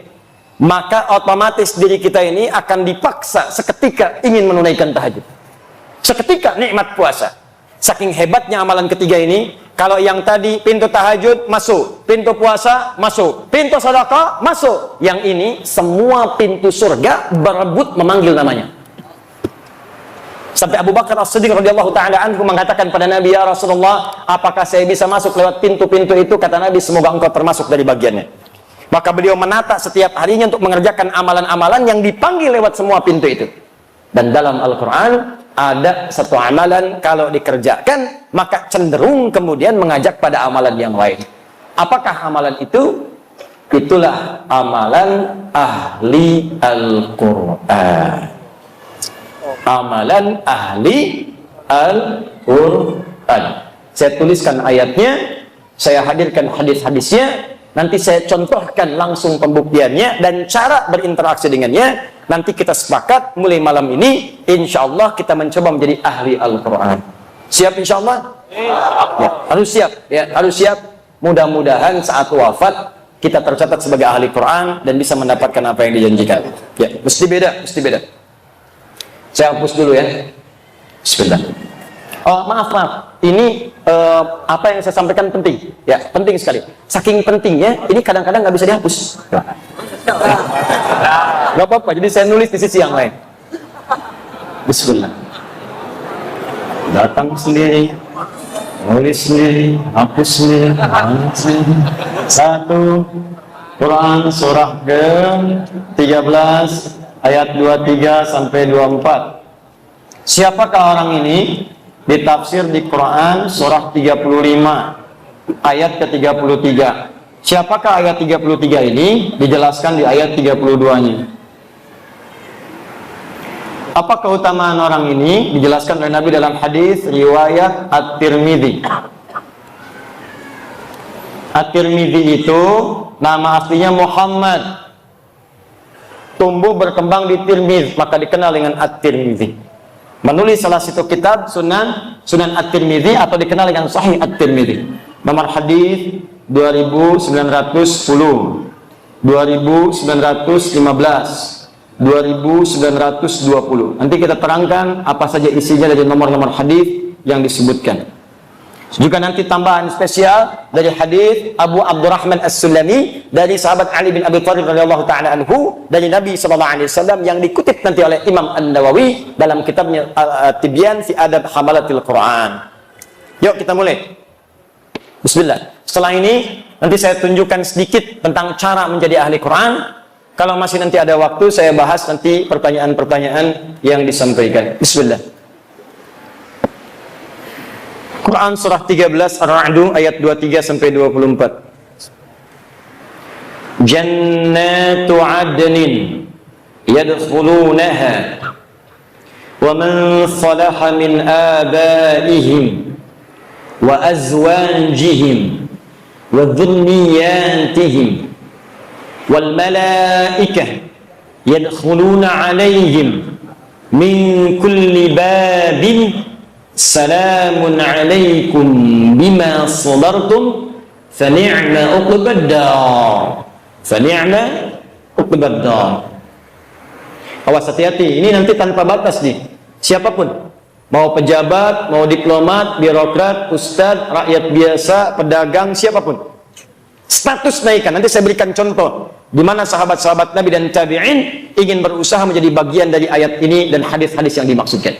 maka otomatis diri kita ini akan dipaksa seketika ingin menunaikan tahajud. Seketika nikmat puasa. Saking hebatnya amalan ketiga ini, kalau yang tadi pintu tahajud masuk, pintu puasa masuk, pintu sedekah masuk. Yang ini semua pintu surga berebut memanggil namanya. Sampai Abu Bakar As-Siddiq radhiyallahu taala anhu mengatakan pada Nabi, ya Rasulullah, apakah saya bisa masuk lewat pintu-pintu itu? Kata Nabi, semoga engkau termasuk dari bagiannya. Maka beliau menata setiap harinya untuk mengerjakan amalan-amalan yang dipanggil lewat semua pintu itu. Dan dalam Al-Quran ada satu amalan kalau dikerjakan maka cenderung kemudian mengajak pada amalan yang lain. Apakah amalan itu? Itulah amalan ahli Al-Quran. Amalan ahli Al-Quran. Saya tuliskan ayatnya, saya hadirkan hadis-hadisnya, nanti saya contohkan langsung pembuktiannya dan cara berinteraksi dengannya. Nanti kita sepakat mulai malam ini, insya Allah kita mencoba menjadi ahli Al-Quran. Siap insya Allah? Ya, harus siap. Ya, harus siap. Mudah-mudahan saat wafat kita tercatat sebagai ahli Quran dan bisa mendapatkan apa yang dijanjikan. Ya, mesti beda, mesti beda. Saya hapus dulu ya. Bismillah. Oh, maaf. Ini apa yang saya sampaikan penting. Ya, penting sekali. Saking pentingnya, ini kadang-kadang nggak bisa dihapus. Nggak apa-apa, jadi saya nulis di sisi yang lain. Bismillah. Datang sendiri, nulis sendiri, hapus sendiri, Satu, Quran surah ke-13 ayat 23 sampai 24. Siapakah orang ini? Ditafsir di Quran surah 35 ayat ke-33. Siapakah ayat 33 ini? Dijelaskan di ayat 32-nya. Apa keutamaan orang ini? Dijelaskan oleh Nabi dalam hadis riwayat At-Tirmidzi. At-Tirmidzi itu nama aslinya Muhammad. Tumbuh berkembang di Tirmidz, maka dikenal dengan At-Tirmidzi. Menulis salah satu kitab Sunan At-Tirmidzi atau dikenal dengan Sahih At-Tirmidzi. Nomor hadis 2910, 2915, 2920. Nanti kita terangkan apa saja isinya dari nomor-nomor hadis yang disebutkan. Juga nanti tambahan spesial dari hadis Abu Abdurrahman As-Sulami dari sahabat Ali bin Abi Thalib radhiyallahu taala anhu dari Nabi sallallahu alaihi wasallam yang dikutip nanti oleh Imam An-Nawawi dalam kitabnya Tibyan fi Adab Hamalatil Quran. Yuk kita mulai. Bismillah. Setelah ini nanti saya tunjukkan sedikit tentang cara menjadi ahli Quran. Kalau masih nanti ada waktu saya bahas nanti pertanyaan-pertanyaan yang disampaikan. Bismillah. Quran surah 13 Ar-Ra'd ayat 23 sampai 24. Jannatu 'adnin yadkhulunaha wa man salaha min abaihim wa azwajihim wa dhurriyyatihim wal malaikah yadkhuluna 'alaihim min kulli babin Salamun alaikum bima sabartum fani'ma uqbaddar. Fani'ma uqbaddar. Awas, hati-hati, ini nanti tanpa batas nih. Siapapun, mau pejabat, mau diplomat, birokrat, ustadz, rakyat biasa, pedagang, siapapun. Status naikkan, nanti saya berikan contoh di mana sahabat-sahabat Nabi dan tabi'in ingin berusaha menjadi bagian dari ayat ini dan hadis-hadis yang dimaksudkan.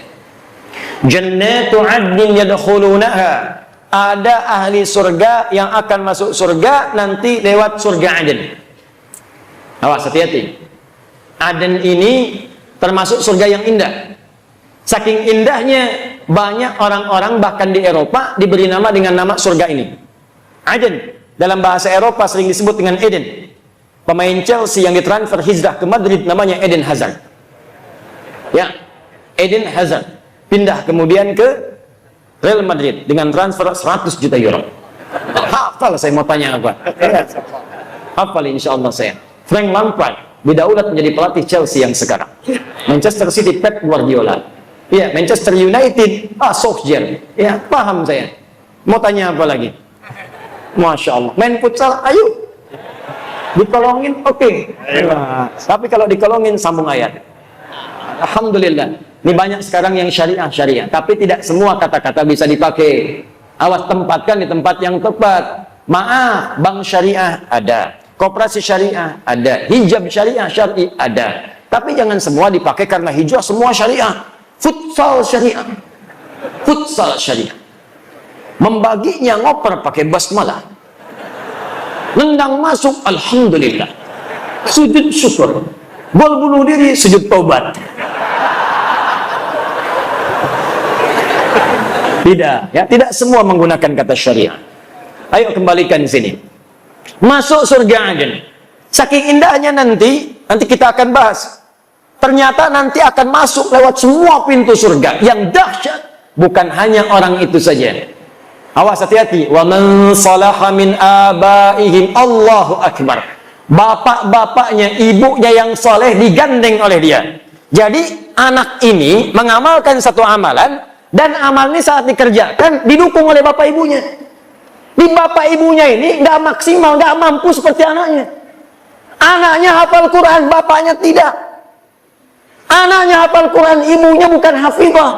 Jannatu 'adnin yadkhulunaha. Ada ahli surga yang akan masuk surga nanti lewat surga Aden. Awas, hati-hati. Aden ini termasuk surga yang indah. Saking indahnya banyak orang-orang bahkan di Eropa diberi nama dengan nama surga ini. Aden dalam bahasa Eropa sering disebut dengan Eden. Pemain Chelsea yang ditransfer hijrah ke Madrid namanya Eden Hazard. Ya, Eden Hazard. Pindah kemudian ke Real Madrid dengan transfer 100 juta euro. Hafal saya mau tanya apa? Hafal insya Allah saya. Frank Lampard didaulat menjadi pelatih Chelsea yang sekarang. Manchester City Pep Guardiola. Ya, Manchester United Solskjaer. Ya, paham saya. Mau tanya apa lagi? Masya Allah. Main futsal, ayo. Dikolongin, oke. Tapi kalau dikolongin sambung ayat. Alhamdulillah. Ini banyak sekarang yang syariah, tapi tidak semua kata-kata bisa dipakai. Awas, tempatkan di tempat yang tepat. Maaf, bank syariah ada, koperasi syariah ada, hijab syariah syar'i ada. Tapi jangan semua dipakai karena hijab semua syariah. Futsal syariah. Futsal syariah. Membaginya ngoper pakai basmalah. Nendang masuk, alhamdulillah. Sujud syukur. Gol bunuh diri, sujud taubat. Tidak, ya, tidak semua menggunakan kata syariah. Ayo kembalikan di sini. Masuk surga Aden. Saking indahnya nanti kita akan bahas. Ternyata nanti akan masuk lewat semua pintu surga. Yang dahsyat bukan hanya orang itu saja. Awas, hati-hati. Wa man salaha min abaihim, Allahu akbar. Bapak-bapaknya, ibunya yang soleh digandeng oleh dia. Jadi anak ini mengamalkan satu amalan, dan amal ini saat dikerjakan didukung oleh bapak ibunya. Di bapak ibunya ini nggak maksimal, nggak mampu seperti anaknya. Anaknya hafal Quran, bapaknya tidak. Anaknya hafal Quran, ibunya bukan hafizah.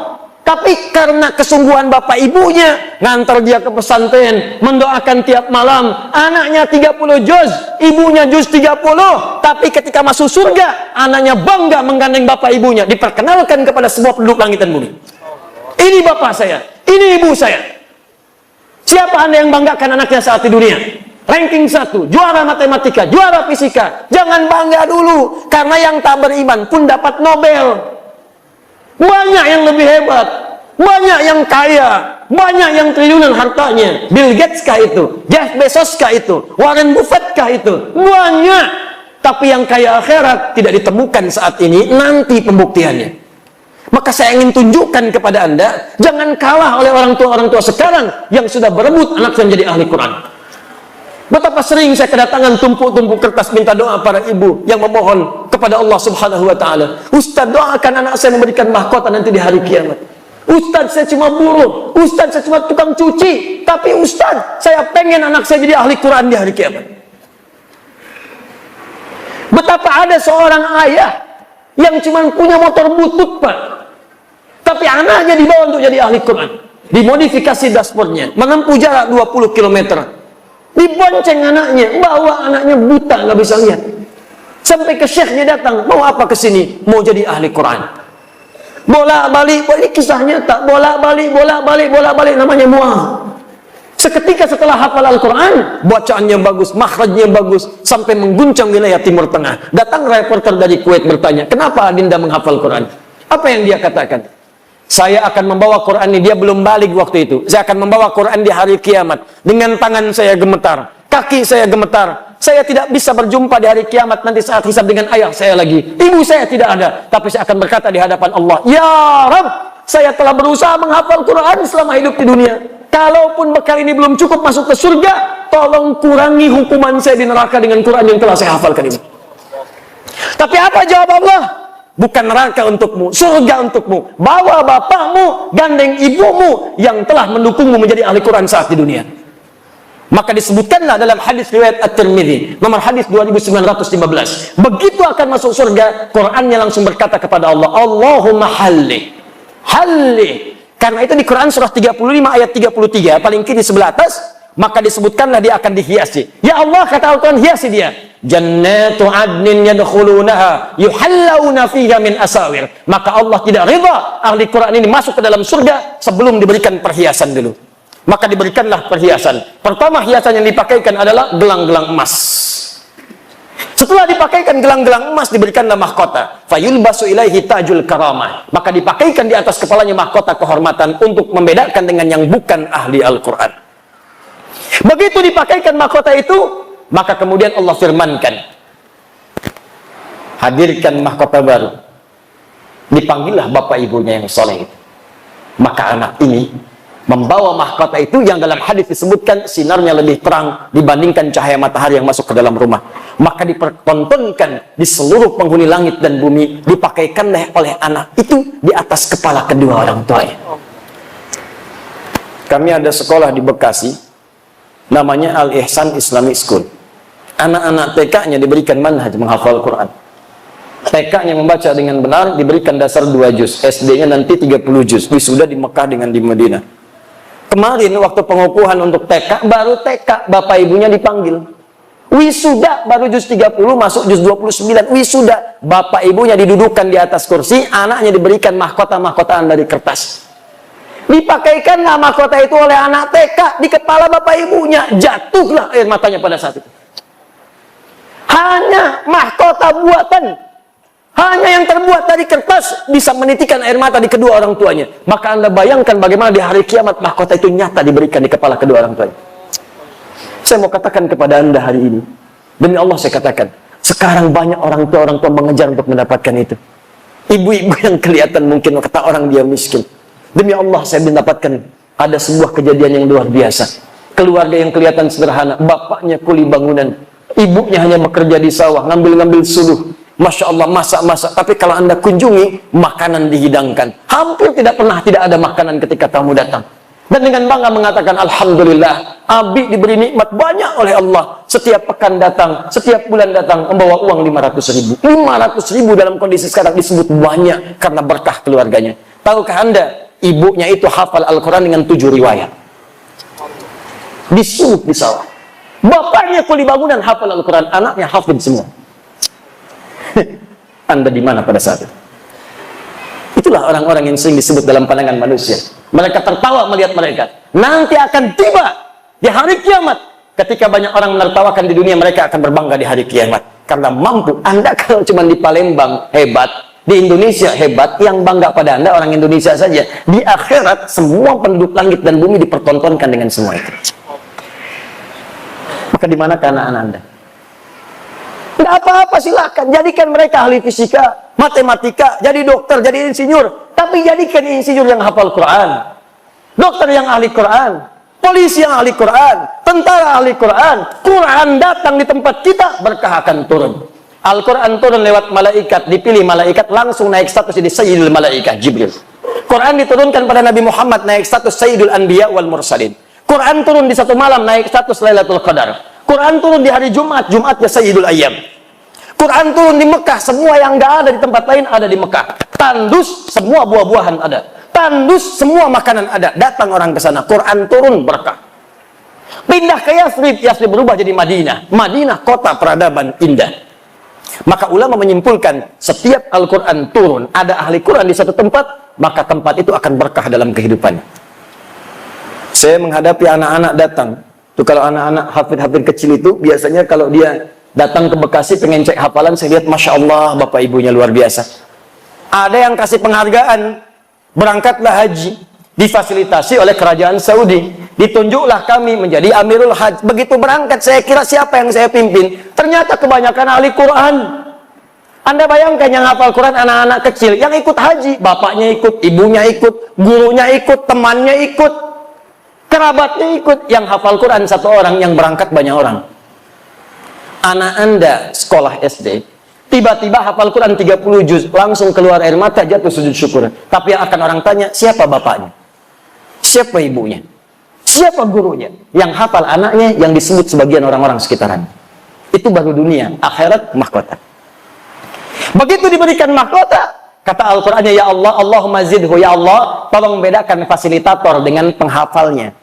Tapi karena kesungguhan bapak ibunya, ngantar dia ke pesantren, mendoakan tiap malam. Anaknya 30 juz, ibunya juz 30. Tapi ketika masuk surga, anaknya bangga menggandeng bapak ibunya. Diperkenalkan kepada semua penduduk langit dan bumi. Ini bapak saya, ini ibu saya. Siapa Anda yang banggakan anaknya saat di dunia? Ranking 1, juara matematika, juara fisika. Jangan bangga dulu, karena yang tak beriman pun dapat Nobel. Banyak yang lebih hebat, banyak yang kaya, banyak yang triliunan hartanya. Bill Gates kah itu? Jeff Bezos kah itu? Warren Buffett kah itu? Banyak. Tapi yang kaya akhirat tidak ditemukan saat ini, nanti pembuktiannya. Maka saya ingin tunjukkan kepada Anda, jangan kalah oleh orang tua sekarang yang sudah berebut anak menjadi ahli Quran. Betapa sering saya kedatangan tumpuk-tumpuk kertas minta doa para ibu yang memohon kepada Allah Subhanahu wa taala. Ustaz, doakan anak saya memberikan mahkota nanti di hari kiamat. Ustaz, saya cuma buruh. Ustaz, saya cuma tukang cuci. Tapi Ustaz, saya pengen anak saya jadi ahli Quran di hari kiamat. Betapa ada seorang ayah yang cuma punya motor butut, Pak. Tapi anaknya dibawa untuk jadi ahli Quran. Dimodifikasi dashboardnya, menempuh jarak 20 km. Dibonceng anaknya, bawa anaknya buta, nggak bisa lihat. Sampai ke syekhnya datang, mau apa ke sini? Mau jadi ahli Quran. Bolak-balik, ini kisah nyata. Bolak-balik, namanya muah. Seketika setelah hafal Al-Quran, bacaannya bagus, makhrajnya bagus, sampai mengguncang wilayah Timur Tengah. Datang reporter dari Kuwait bertanya, kenapa Adinda menghafal Quran? Apa yang dia katakan? Saya akan membawa Quran ini, dia belum balik waktu itu. Saya akan membawa Quran di hari kiamat. Dengan tangan saya gemetar, kaki saya gemetar. Saya tidak bisa berjumpa di hari kiamat nanti saat hisab dengan ayah saya lagi. Ibu saya tidak ada. Tapi saya akan berkata di hadapan Allah, ya Rabb, saya telah berusaha menghafal Quran selama hidup di dunia. Kalaupun bekal ini belum cukup masuk ke surga, tolong kurangi hukuman saya di neraka dengan Quran yang telah saya hafalkan ini. Tapi apa jawab Allah? Bukan neraka untukmu, surga untukmu. Bawa bapakmu, gandeng ibumu yang telah mendukungmu menjadi ahli Quran saat di dunia. Maka disebutkanlah dalam hadis riwayat At-Tirmidzi, nomor hadis 2915. Begitu akan masuk surga, Qurannya langsung berkata kepada Allah, Allahumma halli. Karena itu di Quran surah 35 ayat 33, paling kiri sebelah atas, maka disebutkanlah dia akan dihiasi. Ya Allah, kata Al-Quran, hiasi dia. Jannatu adnin yadkhulunaha yuhallawna fiha min asawir. Maka Allah tidak rida ahli Quran ini masuk ke dalam surga sebelum diberikan perhiasan dulu. Maka diberikanlah perhiasan. Pertama hiasan yang dipakaikan adalah gelang-gelang emas. Setelah dipakaikan gelang-gelang emas, diberikanlah mahkota. Fayulbasu ilaihi tajul karamah. Maka dipakaikan di atas kepalanya mahkota kehormatan untuk membedakan dengan yang bukan ahli Al-Quran. Begitu dipakaikan mahkota itu, maka kemudian Allah firmankan, hadirkan mahkota baru. Dipanggillah bapak ibunya yang soleh itu. Maka anak ini membawa mahkota itu yang dalam hadis disebutkan sinarnya lebih terang dibandingkan cahaya matahari yang masuk ke dalam rumah. Maka dipertontonkan di seluruh penghuni langit dan bumi, dipakaikan oleh anak itu di atas kepala kedua orang tuanya. Kami ada sekolah di Bekasi, namanya Al-Ihsan Islamic School. Anak-anak TK-nya diberikan manhaj menghafal Quran. TK-nya membaca dengan benar, diberikan dasar 2 juz. SD-nya nanti 30 juz. Wisuda di Mekah dengan di Madinah. Kemarin waktu pengukuhan untuk TK, baru TK, bapak ibunya dipanggil. Wisuda baru juz 30, masuk juz 29. Wisuda, bapak ibunya didudukan di atas kursi, anaknya diberikan mahkota-mahkotaan dari kertas. Dipakaikanlah mahkota itu oleh anak TK di kepala bapak ibunya. Jatuhlah air matanya pada saat itu. Hanya mahkota buatan, hanya yang terbuat dari kertas bisa menitikan air mata di kedua orang tuanya. Maka Anda bayangkan bagaimana di hari kiamat mahkota itu nyata diberikan di kepala kedua orang tuanya. Saya mau katakan kepada Anda hari ini, demi Allah saya katakan, Sekarang banyak orang tua mengejar untuk mendapatkan itu. Ibu-ibu yang kelihatan mungkin kata orang dia miskin. Demi Allah saya mendapatkan ada sebuah kejadian yang luar biasa. Keluarga yang kelihatan sederhana, bapaknya kuli bangunan, ibunya hanya bekerja di sawah, ngambil-ngambil suluh. Masya Allah, masak-masak. Tapi kalau Anda kunjungi, makanan dihidangkan. Hampir tidak pernah tidak ada makanan ketika tamu datang. Dan dengan bangga mengatakan, Alhamdulillah, Abi diberi nikmat banyak oleh Allah. Setiap pekan datang, setiap bulan datang, membawa uang 500.000. 500.000 dalam kondisi sekarang disebut banyak karena berkah keluarganya. Tahukah Anda, ibunya itu hafal Al-Quran dengan 7 riwayat. Disebut di sawah. Bapaknya kuli bangunan hafal Al-Quran, anaknya hafid semua. Anda di mana pada saat itu? Itulah orang-orang yang sering disebut dalam pandangan manusia. Mereka tertawa melihat mereka. Nanti akan tiba di hari kiamat. Ketika banyak orang menertawakan di dunia, mereka akan berbangga di hari kiamat. Karena mampu. Anda kalau cuma di Palembang hebat, di Indonesia hebat, yang bangga pada Anda orang Indonesia saja. Di akhirat semua penduduk langit dan bumi dipertontonkan dengan semua itu. Maka di mana anak-anak Anda? Tidak apa-apa, silakan. Jadikan mereka ahli fisika, matematika, jadi dokter, jadi insinyur. Tapi jadikan insinyur yang hafal Quran, dokter yang ahli Quran, polisi yang ahli Quran, tentara ahli Quran. Quran datang di tempat kita, berkah akan turun. Al-Quran turun lewat malaikat, dipilih malaikat, langsung naik status jadi Sayyidul Malaikat, Jibril. Quran diturunkan pada Nabi Muhammad, naik status Sayyidul Anbiya wal Mursalin. Quran turun di satu malam, naik status Lailatul Qadar. Quran turun di hari Jumat, Jumatnya Sayyidul Ayyam. Quran turun di Mekah, semua yang nggak ada di tempat lain ada di Mekah. Tandus, semua buah-buahan ada. Tandus, semua makanan ada. Datang orang ke sana, Quran turun berkah. Pindah ke Yathrib, Yathrib berubah jadi Madinah. Madinah kota peradaban indah. Maka ulama menyimpulkan, setiap Al-Quran turun, ada ahli Quran di satu tempat, maka tempat itu akan berkah dalam kehidupannya. Saya menghadapi anak-anak datang. Tuh kalau anak-anak hafid-hafid kecil itu, biasanya kalau dia datang ke Bekasi pengen cek hafalan, saya lihat Masya Allah bapak ibunya luar biasa. Ada yang kasih penghargaan, berangkatlah haji, difasilitasi oleh kerajaan Saudi, ditunjuklah kami menjadi Amirul Hajj. Begitu berangkat saya kira siapa yang saya pimpin, ternyata kebanyakan ahli Quran. Anda bayangkan yang hafal Quran anak-anak kecil, yang ikut haji, bapaknya ikut, ibunya ikut, gurunya ikut, temannya ikut, kerabatnya ikut. Yang hafal Quran satu orang, yang berangkat banyak orang. Anak Anda sekolah SD, tiba-tiba hafal Quran 30 juz, langsung keluar air mata, jatuh sujud syukur. Tapi yang akan orang tanya, siapa bapaknya? Siapa ibunya? Siapa gurunya? Yang hafal anaknya, yang disebut sebagian orang-orang sekitaran. Itu baru dunia, akhirat mahkota. Begitu diberikan mahkota, kata Al-Qur'annya, ya Allah, Allahumma zidhu, ya Allah, tolong bedakan fasilitator dengan penghafalnya.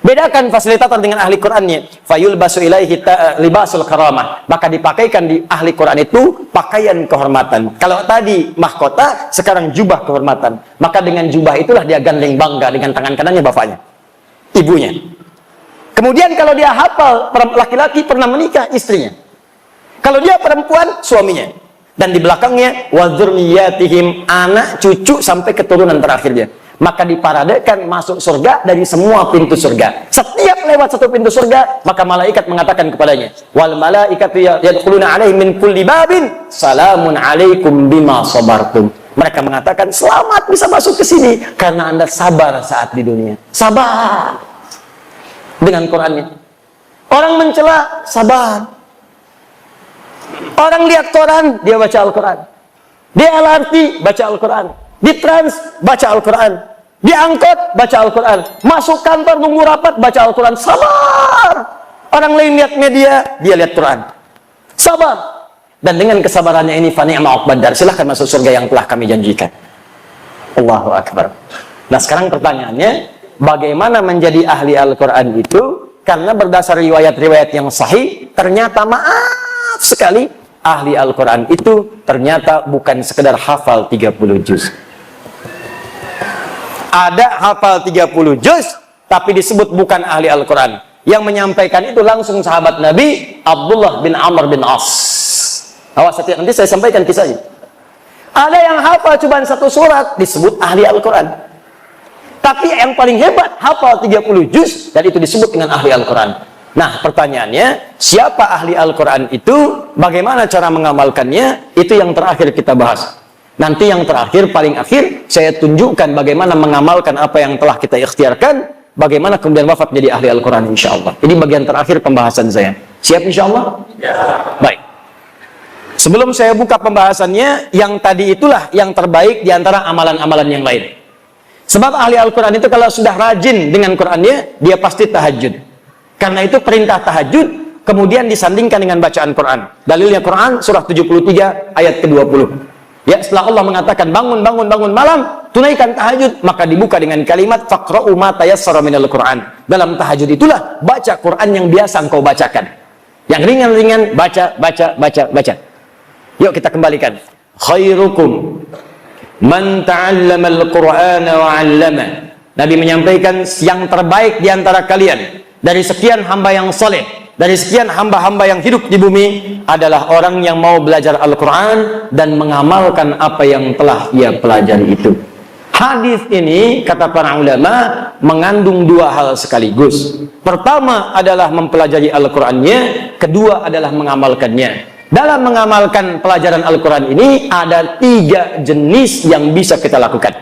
Bedakan fasilitator dengan ahli Qurannya. Fayulbasu ilaihi libasul karamah. Maka dipakaikan di ahli Quran itu pakaian kehormatan. Kalau tadi mahkota, sekarang jubah kehormatan. Maka dengan jubah itulah dia gandeng bangga dengan tangan kanannya bapaknya, ibunya. Kemudian kalau dia hafal, laki-laki pernah menikah, istrinya. Kalau dia perempuan, suaminya. Dan di belakangnya wa dzurriyyatihim, anak cucu sampai keturunan terakhirnya. Maka diparadekan masuk surga dari semua pintu surga. Setiap lewat satu pintu surga, maka malaikat mengatakan kepadanya, wal malaikatu yadkhuluna alaihim min kulli babin salamun alaikum bima sabartum. Mereka mengatakan, selamat bisa masuk ke sini karena Anda sabar saat di dunia. Sabar dengan Qurannya. Orang mencela, sabar. Orang lihat koran, dia baca Al-Quran. Di LRT, baca Al-Quran. Di trans, baca Al-Quran. Di angkot, baca Al-Quran. Masuk kantor, nunggu rapat, baca Al-Quran. Sabar. Orang lain lihat media, dia lihat Quran. Sabar. Dan dengan kesabarannya ini, fa ni'ma uqbad dar, silahkan masuk surga yang telah kami janjikan. Allahu Akbar. Nah sekarang pertanyaannya, bagaimana menjadi ahli Al-Quran itu? Karena berdasar riwayat-riwayat yang sahih, ternyata maaf sekali, ahli Al-Quran itu ternyata bukan sekedar hafal 30 juz. Ada hafal 30 juz, tapi disebut bukan ahli Al-Quran. Yang menyampaikan itu langsung sahabat Nabi, Abdullah bin Amr bin As. Awas hati, nanti saya sampaikan kisahnya. Ada yang hafal cuma satu surat, disebut ahli Al-Quran. Tapi yang paling hebat, hafal 30 juz, dan itu disebut dengan ahli Al-Quran. Nah, pertanyaannya, siapa ahli Al-Quran itu? Bagaimana cara mengamalkannya? Itu yang terakhir kita bahas. Nanti yang terakhir, paling akhir, saya tunjukkan bagaimana mengamalkan apa yang telah kita ikhtiarkan, bagaimana kemudian wafat menjadi ahli Al-Quran, insya Allah. Ini bagian terakhir pembahasan saya. Siap insya Allah? Ya. Baik. Sebelum saya buka pembahasannya, yang tadi itulah yang terbaik di antara amalan-amalan yang lain. Sebab ahli Al-Quran itu kalau sudah rajin dengan Qurannya, dia pasti tahajud. Karena itu perintah tahajud, kemudian disandingkan dengan bacaan Quran. Dalilnya Quran, surah 73, ayat ke-20. Ya, setelah Allah mengatakan bangun malam, tunaikan tahajud, maka dibuka dengan kalimat faqra'u ma tayassara minal Qur'an. Dalam tahajud itulah baca Quran yang biasa engkau bacakan. Yang ringan-ringan baca. Yuk kita kembalikan. Khairukum man ta'allama al-Qur'ana wa 'allama. Nabi menyampaikan yang terbaik di antara kalian dari sekian hamba yang soleh, dari sekian hamba-hamba yang hidup di bumi adalah orang yang mau belajar Al-Quran dan mengamalkan apa yang telah ia pelajari itu. Hadis ini, kata para ulama, mengandung dua hal sekaligus. Pertama adalah mempelajari Al-Qurannya, kedua adalah mengamalkannya. Dalam mengamalkan pelajaran Al-Quran ini, ada 3 jenis yang bisa kita lakukan.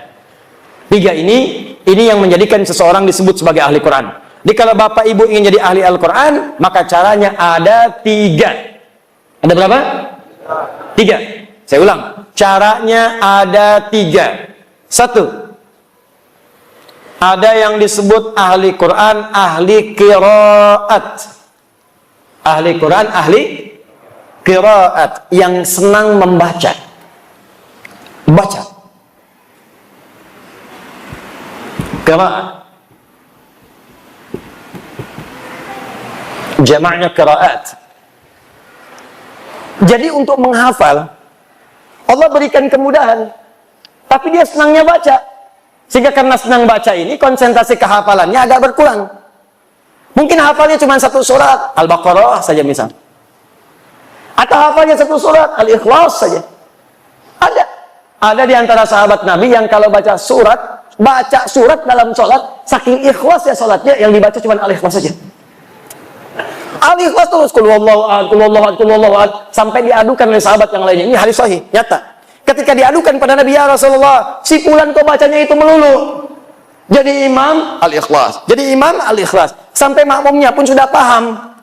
3 ini yang menjadikan seseorang disebut sebagai ahli Quran. Jadi kalau bapak ibu ingin jadi ahli Al-Quran, maka caranya ada 3. Ada berapa? 3. Saya ulang. Caranya ada 3. 1. Ada yang disebut ahli Quran, ahli qiraat. Ahli Quran, ahli qiraat. Yang senang membaca. Baca. Qiraat. Jamaknya qiraat. Jadi untuk menghafal, Allah berikan kemudahan. Tapi dia senangnya baca. Sehingga karena senang baca ini, konsentrasi kehafalannya agak berkurang. Mungkin hafalnya cuma 1 surat, Al-Baqarah saja misal. Atau hafalnya 1 surat, Al-Ikhlas saja. Ada di antara sahabat Nabi yang kalau baca surat dalam sholat, saking ikhlas ya sholatnya, yang dibaca cuma Al-Ikhlas saja. Al-Ikhlas terus, Qul huwallahu ahad, sampai diadukan oleh sahabat yang lainnya. Ini hadis sahih, nyata. Ketika diadukan pada Nabi, ya Rasulullah, si fulan kok bacanya itu melulu. Jadi imam Al-Ikhlas, jadi imam Al-Ikhlas, sampai makmumnya pun sudah paham.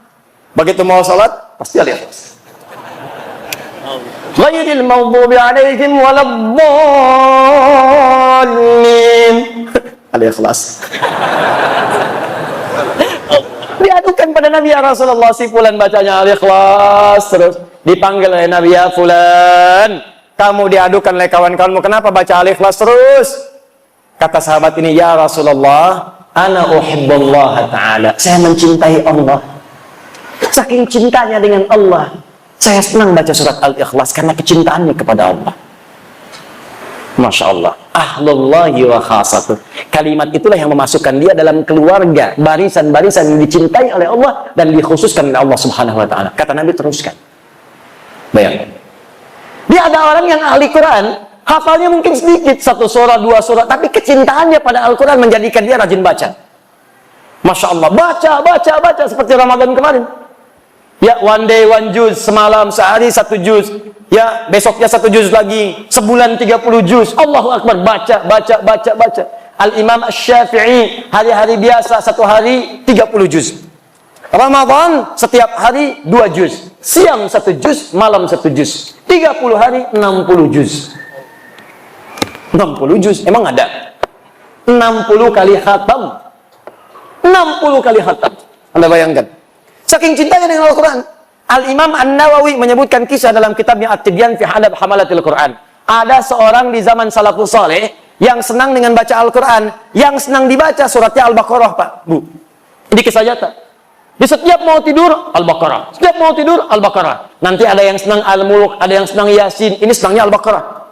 Begitu mau sholat, pasti Al-Ikhlas. Ghairil maghdubi alaihim waladdallin. Al-Ikhlas. Diadukan pada Nabi, ya Rasulullah, si fulan bacanya Al-Ikhlas terus. Dipanggil oleh Nabi, ya fulan, kamu diadukan oleh kawan-kawanmu, kenapa baca Al-Ikhlas terus? Kata sahabat ini, ya Rasulullah, ana uhibbullah ta'ala, saya mencintai Allah. Saking cintanya dengan Allah, saya senang baca surat Al-Ikhlas karena kecintaannya kepada Allah. Masya Allah. Ahlullahi wa khasatuh. Kalimat itulah yang memasukkan dia dalam keluarga, barisan-barisan yang dicintai oleh Allah dan dikhususkan oleh Allah Subhanahu wa ta'ala. Kata Nabi, teruskan. Bayangkan. Dia ada orang yang ahli Quran, hafalnya mungkin sedikit, 1 surat, 2 surat, tapi kecintaannya pada Al-Quran menjadikan dia rajin baca. Masya Allah, baca, seperti Ramadan kemarin. Ya, one day, 1 juz, semalam, sehari 1 juz. Ya, besoknya 1 juz lagi, sebulan 30 juz. Allahu Akbar, baca. Al-Imam Asy-Syafi'i, hari-hari biasa, 1 hari 30 juz. Ramadan, setiap hari 2 juz. Siang 1 juz, malam 1 juz. 30 hari, 60 juz. 60 juz, emang ada? 60 kali khatam. 60 kali khatam. Anda bayangkan. Saking cintanya dengan Al-Quran. Al-Imam An-Nawawi menyebutkan kisah dalam kitabnya At-Tibyan fi Adab Hamalatil Quran. Ada seorang di zaman salafus saleh yang senang dengan baca Al-Quran. Yang senang dibaca suratnya Al-Baqarah, Pak, Bu. Ini kisah nyata. Di setiap mau tidur, Al-Baqarah. Setiap mau tidur, Al-Baqarah. Nanti ada yang senang Al-Mulk, ada yang senang Yasin. Ini senangnya Al-Baqarah.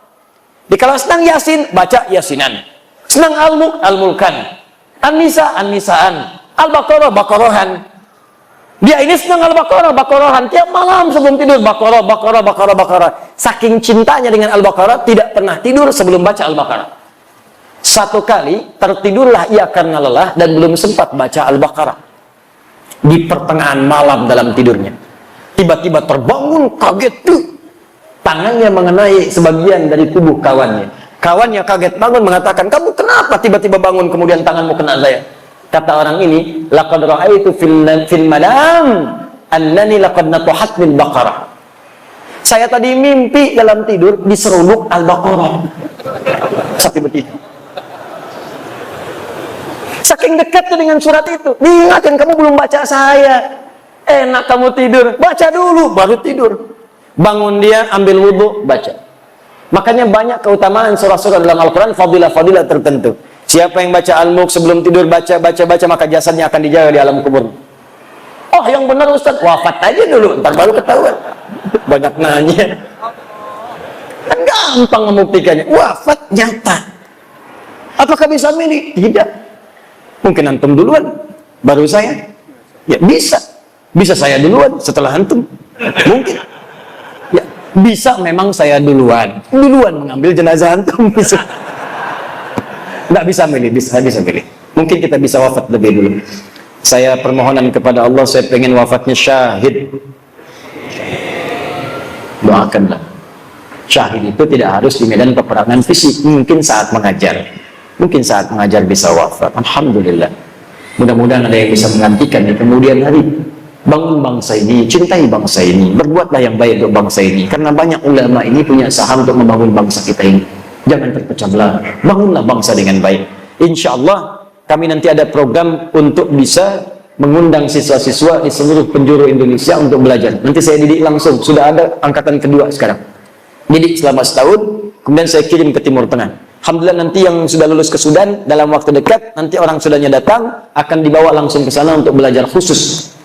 Kalau senang Yasin, baca Yasinan. Senang Al-Mulk, Al-Mulkan. An-Nisa, An-Nisaan. Al-Baqarah, Baqarahan. Dia ini senang Al-Baqarah, Baqarahan. Tiap malam sebelum tidur, Baqarah. Saking cintanya dengan Al-Baqarah, tidak pernah tidur sebelum baca Al-Baqarah. 1 kali, tertidurlah ia karena lelah dan belum sempat baca Al-Baqarah. di pertengahan malam dalam tidurnya. Tiba-tiba terbangun, kaget tuh. Tangannya mengenai sebagian dari tubuh kawannya. Kawannya kaget bangun mengatakan, kamu kenapa tiba-tiba bangun kemudian tanganmu kena saya? Kata orang ini, laqad ra'aitu fil manam annani laqad natuhat min baqarah. Saya tadi mimpi dalam tidur diseruduk Al-Baqarah. Sampai begitu. Saking dekatnya dengan surat itu, diingatkan, kamu belum baca saya. Enak kamu tidur, baca dulu baru tidur. Bangun dia, ambil wudhu, baca. Makanya banyak keutamaan surah-surah dalam Al-Quran, fadilah-fadilah tertentu. Siapa yang baca Al-Mulk sebelum tidur, baca, maka jasadnya akan dijaga di alam kubur. Oh, yang benar Ustaz, wafat aja dulu, ntar baru ketahuan. Banyak nanya. Kan gampang membuktikannya. Wafat nyata. Apakah bisa milih? Tidak. Mungkin antum duluan, baru saya. Ya bisa. Bisa saya duluan setelah antum. Mungkin. Ya, bisa memang saya duluan mengambil jenazah antum. Bisa. Nggak bisa milih, bisa milih. Mungkin kita bisa wafat lebih dulu. Saya permohonan kepada Allah, saya pengen wafatnya syahid. Doakanlah. Syahid itu tidak harus di medan peperangan fisik. Mungkin saat mengajar. Mungkin saat mengajar bisa wafat. Alhamdulillah. Mudah-mudahan ada yang bisa menggantikan di kemudian hari. Bangun bangsa ini, cintai bangsa ini, berbuatlah yang baik untuk bangsa ini. Karena banyak ulama ini punya saham untuk membangun bangsa kita ini. Jangan terpecah belah. Bangunlah bangsa dengan baik. Insya Allah kami nanti ada program untuk bisa mengundang siswa-siswa di seluruh penjuru Indonesia untuk belajar. Nanti saya didik langsung. Sudah ada angkatan kedua sekarang. Didik selama setahun, kemudian saya kirim ke Timur Tengah. Alhamdulillah nanti yang sudah lulus ke Sudan dalam waktu dekat, nanti orang Sudannya datang akan dibawa langsung ke sana untuk belajar khusus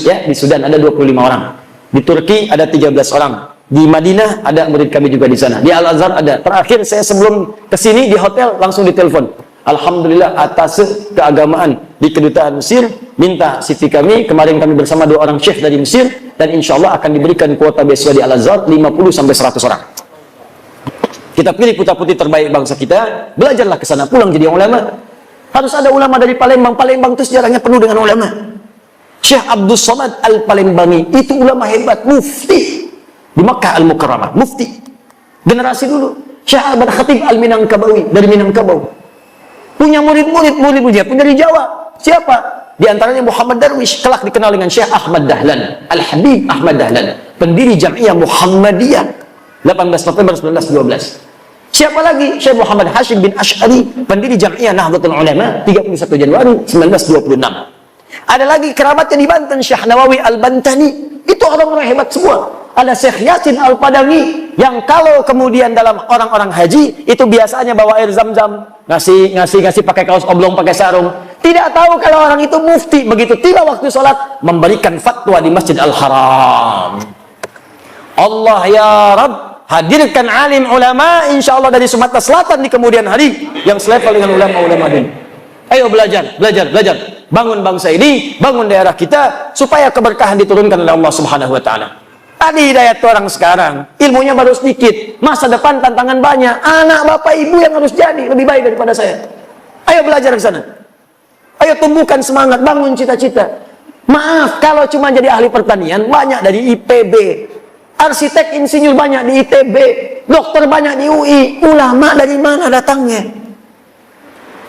ya. Di Sudan ada 25 orang, di Turki ada 13 orang, di Madinah ada murid kami juga di sana, di Al-Azhar ada. Terakhir saya sebelum kesini di hotel langsung ditelepon, alhamdulillah atas keagamaan di kedutaan Mesir minta CV kami. Kemarin kami bersama 2 orang syekh dari Mesir, dan insya Allah akan diberikan kuota beasiswa di Al-Azhar 50-100 orang. Kita pilih putra-putri terbaik bangsa kita, belajarlah ke sana, pulang jadi ulama. Harus ada ulama dari Palembang. Palembang itu sejarahnya penuh dengan ulama. Syekh Abdus Somad Al-Palembangi itu ulama hebat, mufti di Makkah Al-Mukarramah, mufti generasi dulu. Syekh Ahmad Khatib Al-Minangkabawi dari Minangkabau punya murid-muridnya punya di Jawa. Siapa? Di antaranya Muhammad Darwish, kelak dikenal dengan Syekh Ahmad Dahlan, Al-Habib Ahmad Dahlan, pendiri Jamiah Muhammadiyah 18 November 1912. Siapa lagi? Syekh Muhammad Hashim bin Ash'ari, pendiri Jamiah Nahdlatul Ulama 31 Januari 1926. Ada lagi kerabatnya di Banten, Syekh Nawawi Al-Bantani. Itu orang-orang hebat semua. Ada Syekh Yasin Al-Padangi yang kalau kemudian dalam orang-orang haji itu biasanya bawa air zam-zam, ngasih pakai kaos oblong, pakai sarung. Tidak tahu kalau orang itu mufti, begitu tiba waktu sholat memberikan fatwa di Masjid Al-Haram. Allah ya Rabb, hadirkan alim ulama insya Allah dari Sumatera Selatan di kemudian hari yang selevel dengan ulama-ulama ini. Ayo belajar. Bangun bangsa ini, bangun daerah kita supaya keberkahan diturunkan oleh Allah Subhanahu wa taala. Tadi hidayat orang sekarang, ilmunya baru sedikit, masa depan tantangan banyak. Anak bapak ibu yang harus jadi lebih baik daripada saya. Ayo belajar ke sana. Ayo tumbuhkan semangat, bangun cita-cita. Maaf kalau cuma jadi ahli pertanian banyak dari IPB. Arsitek insinyur banyak di ITB, dokter banyak di UI, ulama dari mana datangnya?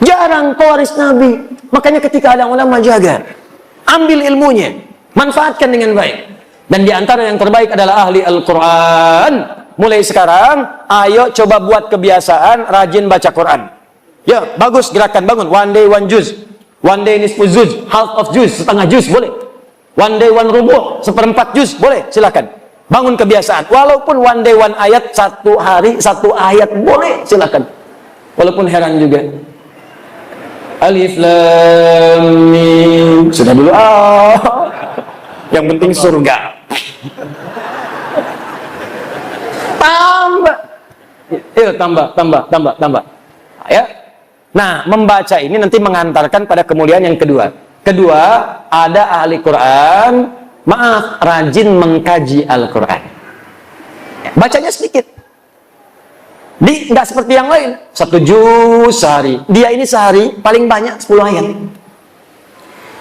Jarang pewaris Nabi. Makanya ketika ada ulama jaga, ambil ilmunya, manfaatkan dengan baik. Dan di antara yang terbaik adalah ahli Al-Quran. Mulai sekarang, ayo coba buat kebiasaan rajin baca Quran. Ya, bagus gerakan, bangun. One day one juz, one day nisfu juz, half of juz, setengah juz boleh. One day one rubu', 1/4 juz boleh, silakan. Bangun kebiasaan, walaupun one day one ayat, 1 hari 1 ayat boleh, silakan. Walaupun heran juga. Alif Lam Mim. Sudah dulu. Yang penting surga. Tambah. Ayo tambah. Ya. Nah, membaca ini nanti mengantarkan pada kemuliaan yang kedua. Kedua, ada ahli Quran. Maaf, rajin mengkaji Al-Quran. Bacanya sedikit. Nggak seperti yang lain. 1 juz sehari. Dia ini sehari paling banyak 10 ayat.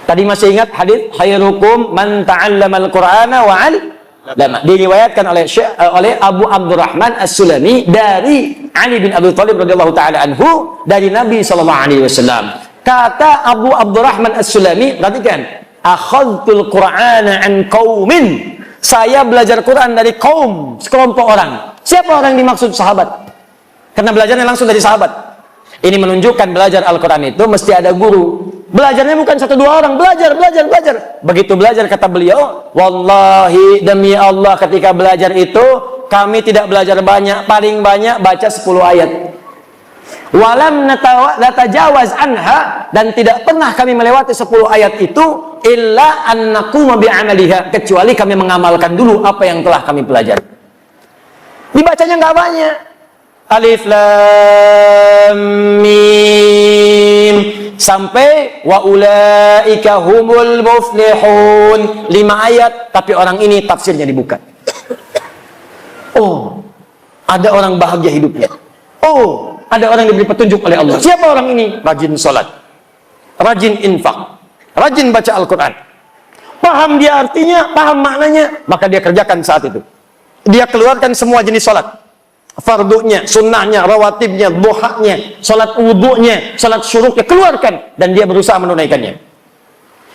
Tadi masih ingat hadis khairukum man ta'allamal Qur'ana wa 'allama. Diriwayatkan oleh Abu Abdurrahman As-Sulami dari Ali bin Abi Thalib radhiyallahu taala anhu dari Nabi sallallahu alaihi wasallam. Kata Abu Abdurrahman As-Sulami, perhatikan, akhadtul Qur'ana an qaumin. Saya belajar Quran dari kaum, sekelompok orang. Siapa orang yang dimaksud? Sahabat. Karena belajarnya langsung dari sahabat. Ini menunjukkan belajar Al-Quran itu mesti ada guru. Belajarnya bukan 1-2 orang, belajar. Begitu belajar, kata beliau, wallahi demi Allah, ketika belajar itu kami tidak belajar banyak, paling banyak baca 10 ayat. Walam natajawaz anha, dan tidak pernah kami melewati 10 ayat itu illa annaquma bi'amaliha, kecuali kami mengamalkan dulu apa yang telah kami pelajari. Dibacanya nggak banyak. Alif lam mim sampai wa ulaika humul muflihun, 5 ayat, tapi orang ini tafsirnya dibuka. Oh, ada orang bahagia hidupnya. Oh, ada orang yang diberi petunjuk oleh Allah. Siapa orang ini? Rajin salat, rajin infak, rajin baca Al-Quran, paham dia artinya, paham maknanya, maka dia kerjakan saat itu. Dia keluarkan semua jenis salat, fardunya, sunnahnya, rawatibnya, duhanya, salat wudunya, salat syuruknya, keluarkan, dan dia berusaha menunaikannya.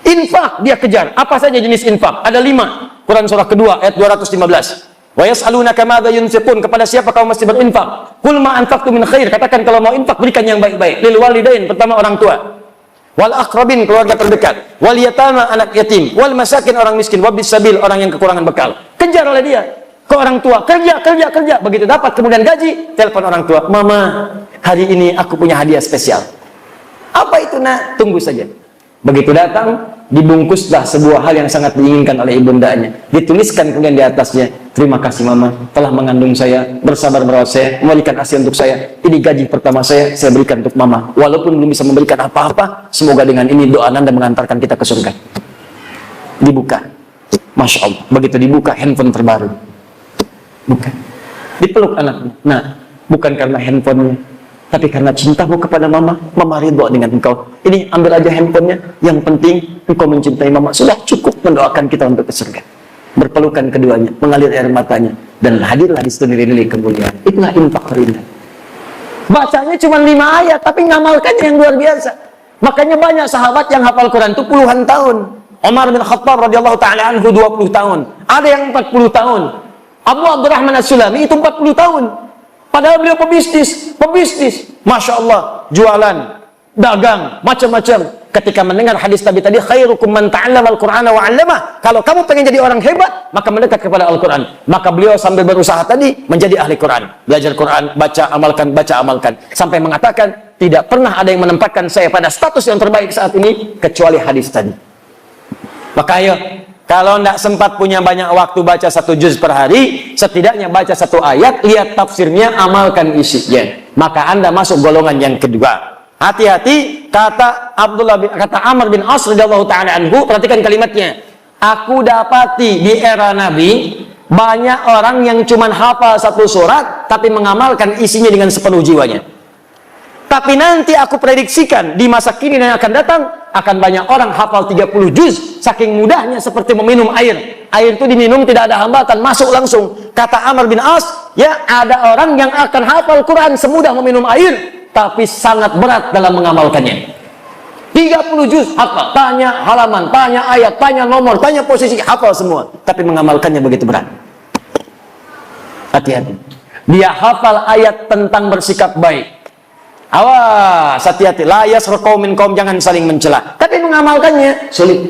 Infak dia kejar. Apa saja jenis infak? Ada 5. Quran surah kedua ayat 215. Wa yas'alunaka madza yunfiqun, kepada siapa kau mesti berinfak? Qul ma anfaqtum min khair, katakan kalau mau infak berikan yang baik-baik. Lil walidain, pertama orang tua. Wal aqrabin, keluarga terdekat. Wal yatama, anak yatim. Wal masakin, orang miskin. Wabis sabil, orang yang kekurangan bekal. Kejar oleh dia. Ke orang tua, kerja. Begitu dapat kemudian gaji, telepon orang tua, mama, hari ini aku punya hadiah spesial. Apa itu, nak? Tunggu saja. Begitu datang, dibungkuslah sebuah hal yang sangat diinginkan oleh ibundanya. Dituliskan kemudian di atasnya, terima kasih mama, telah mengandung saya, bersabar merawat saya, memberikan ASI untuk saya. Ini gaji pertama saya berikan untuk mama. Walaupun belum bisa memberikan apa-apa, semoga dengan ini doa Anda mengantarkan kita ke surga. Dibuka. Masya Allah. Begitu dibuka, handphone terbaru. Bukan. Dipeluk anaknya. Nah, bukan karena handphonenya, tapi karena cintamu kepada mama. Mama ridho dengan engkau. Ini ambil aja handphonenya. Yang penting engkau mencintai mama. Sudah cukup mendoakan kita untuk ke surga. Berpelukan keduanya, mengalir air matanya, dan hadirlah di situ nilai-nilai kemuliaan. Itulah infak terindah. Bacanya cuma 5 ayat, tapi ngamalkannya yang luar biasa. Makanya banyak sahabat yang hafal Quran itu puluhan tahun. Umar bin Khattab radhiyallahu taala anhu 20 tahun. Ada yang 40 tahun. Abu Abdurrahman As-Sulami itu 40 tahun. Padahal beliau pebisnis. Masya Allah, jualan, dagang, macam-macam. Ketika mendengar hadis Nabi tadi, khairukum man ta'allamal Qur'ana wa 'allamah. Kalau kamu pengen jadi orang hebat, maka mendekat kepada Al-Quran. Maka beliau sambil berusaha tadi menjadi ahli Quran. Belajar Quran, baca, amalkan. Sampai mengatakan, tidak pernah ada yang menempatkan saya pada status yang terbaik saat ini, kecuali hadis tadi. Maka ayo, kalau tidak sempat punya banyak waktu baca 1 juz per hari, setidaknya baca 1 ayat, lihat tafsirnya, amalkan isinya. Maka Anda masuk golongan yang kedua. Hati-hati, kata Amr bin As radhiyallahu ta'ala anhu, perhatikan kalimatnya. Aku dapati di era Nabi, banyak orang yang cuma hafal 1 surat, tapi mengamalkan isinya dengan sepenuh jiwanya. Tapi nanti aku prediksikan di masa kini yang akan datang, akan banyak orang hafal 30 juz, saking mudahnya seperti meminum air. Air itu diminum tidak ada hambatan, masuk langsung. Kata Amr bin As, ya ada orang yang akan hafal Quran semudah meminum air, tapi sangat berat dalam mengamalkannya. 30 juz hafal, tanya halaman, tanya ayat, tanya nomor, tanya posisi, hafal semua, tapi mengamalkannya begitu berat. Hati-hati. Dia hafal ayat tentang bersikap baik. Awas, hati-hati. La yasraqu min qaum, jangan saling mencela. Tapi mengamalkannya sulit.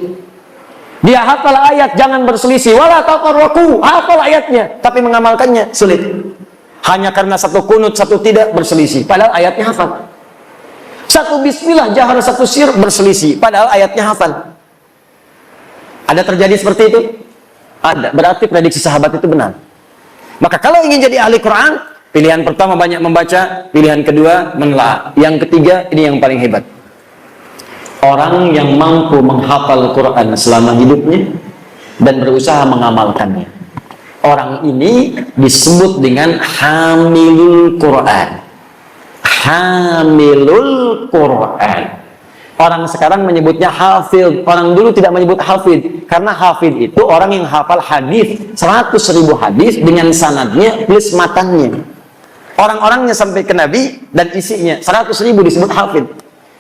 Dia hafal ayat jangan berselisih, wala tafarraqu, hafal ayatnya, tapi mengamalkannya sulit. Hanya karena 1 kunut, 1 tidak berselisih, padahal ayatnya hafal. 1 bismillah jahar, 1 sir berselisih, padahal ayatnya hafal. Ada terjadi seperti itu? Ada. Berarti prediksi sahabat itu benar. Maka kalau ingin jadi ahli Quran, pilihan pertama banyak membaca, pilihan kedua menelaah, yang ketiga ini yang paling hebat. Orang yang mampu menghafal Quran selama hidupnya dan berusaha mengamalkannya. Orang ini disebut dengan hamilul Quran. Hamilul Quran. Orang sekarang menyebutnya hafid. Orang dulu tidak menyebut hafid. Karena hafid itu orang yang hafal hadis 100.000 hadis dengan sanadnya plus matanya. Orang-orangnya sampai ke Nabi dan isinya 100.000 disebut hafid.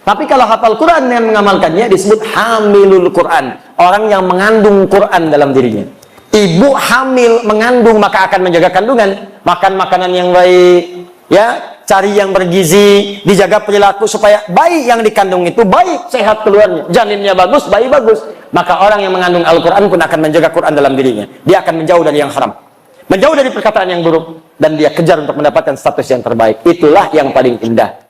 Tapi kalau hafal Quran dengan mengamalkannya disebut hamilul Quran. Orang yang mengandung Quran dalam dirinya. Ibu hamil mengandung maka akan menjaga kandungan. Makan makanan yang baik, ya, cari yang bergizi, dijaga perilaku supaya bayi yang dikandung itu baik, sehat keluarnya, janinnya bagus, bayi bagus. Maka orang yang mengandung Al-Quran pun akan menjaga Quran dalam dirinya. Dia akan menjauh dari yang haram, menjauh dari perkataan yang buruk, dan dia kejar untuk mendapatkan status yang terbaik. Itulah yang paling indah.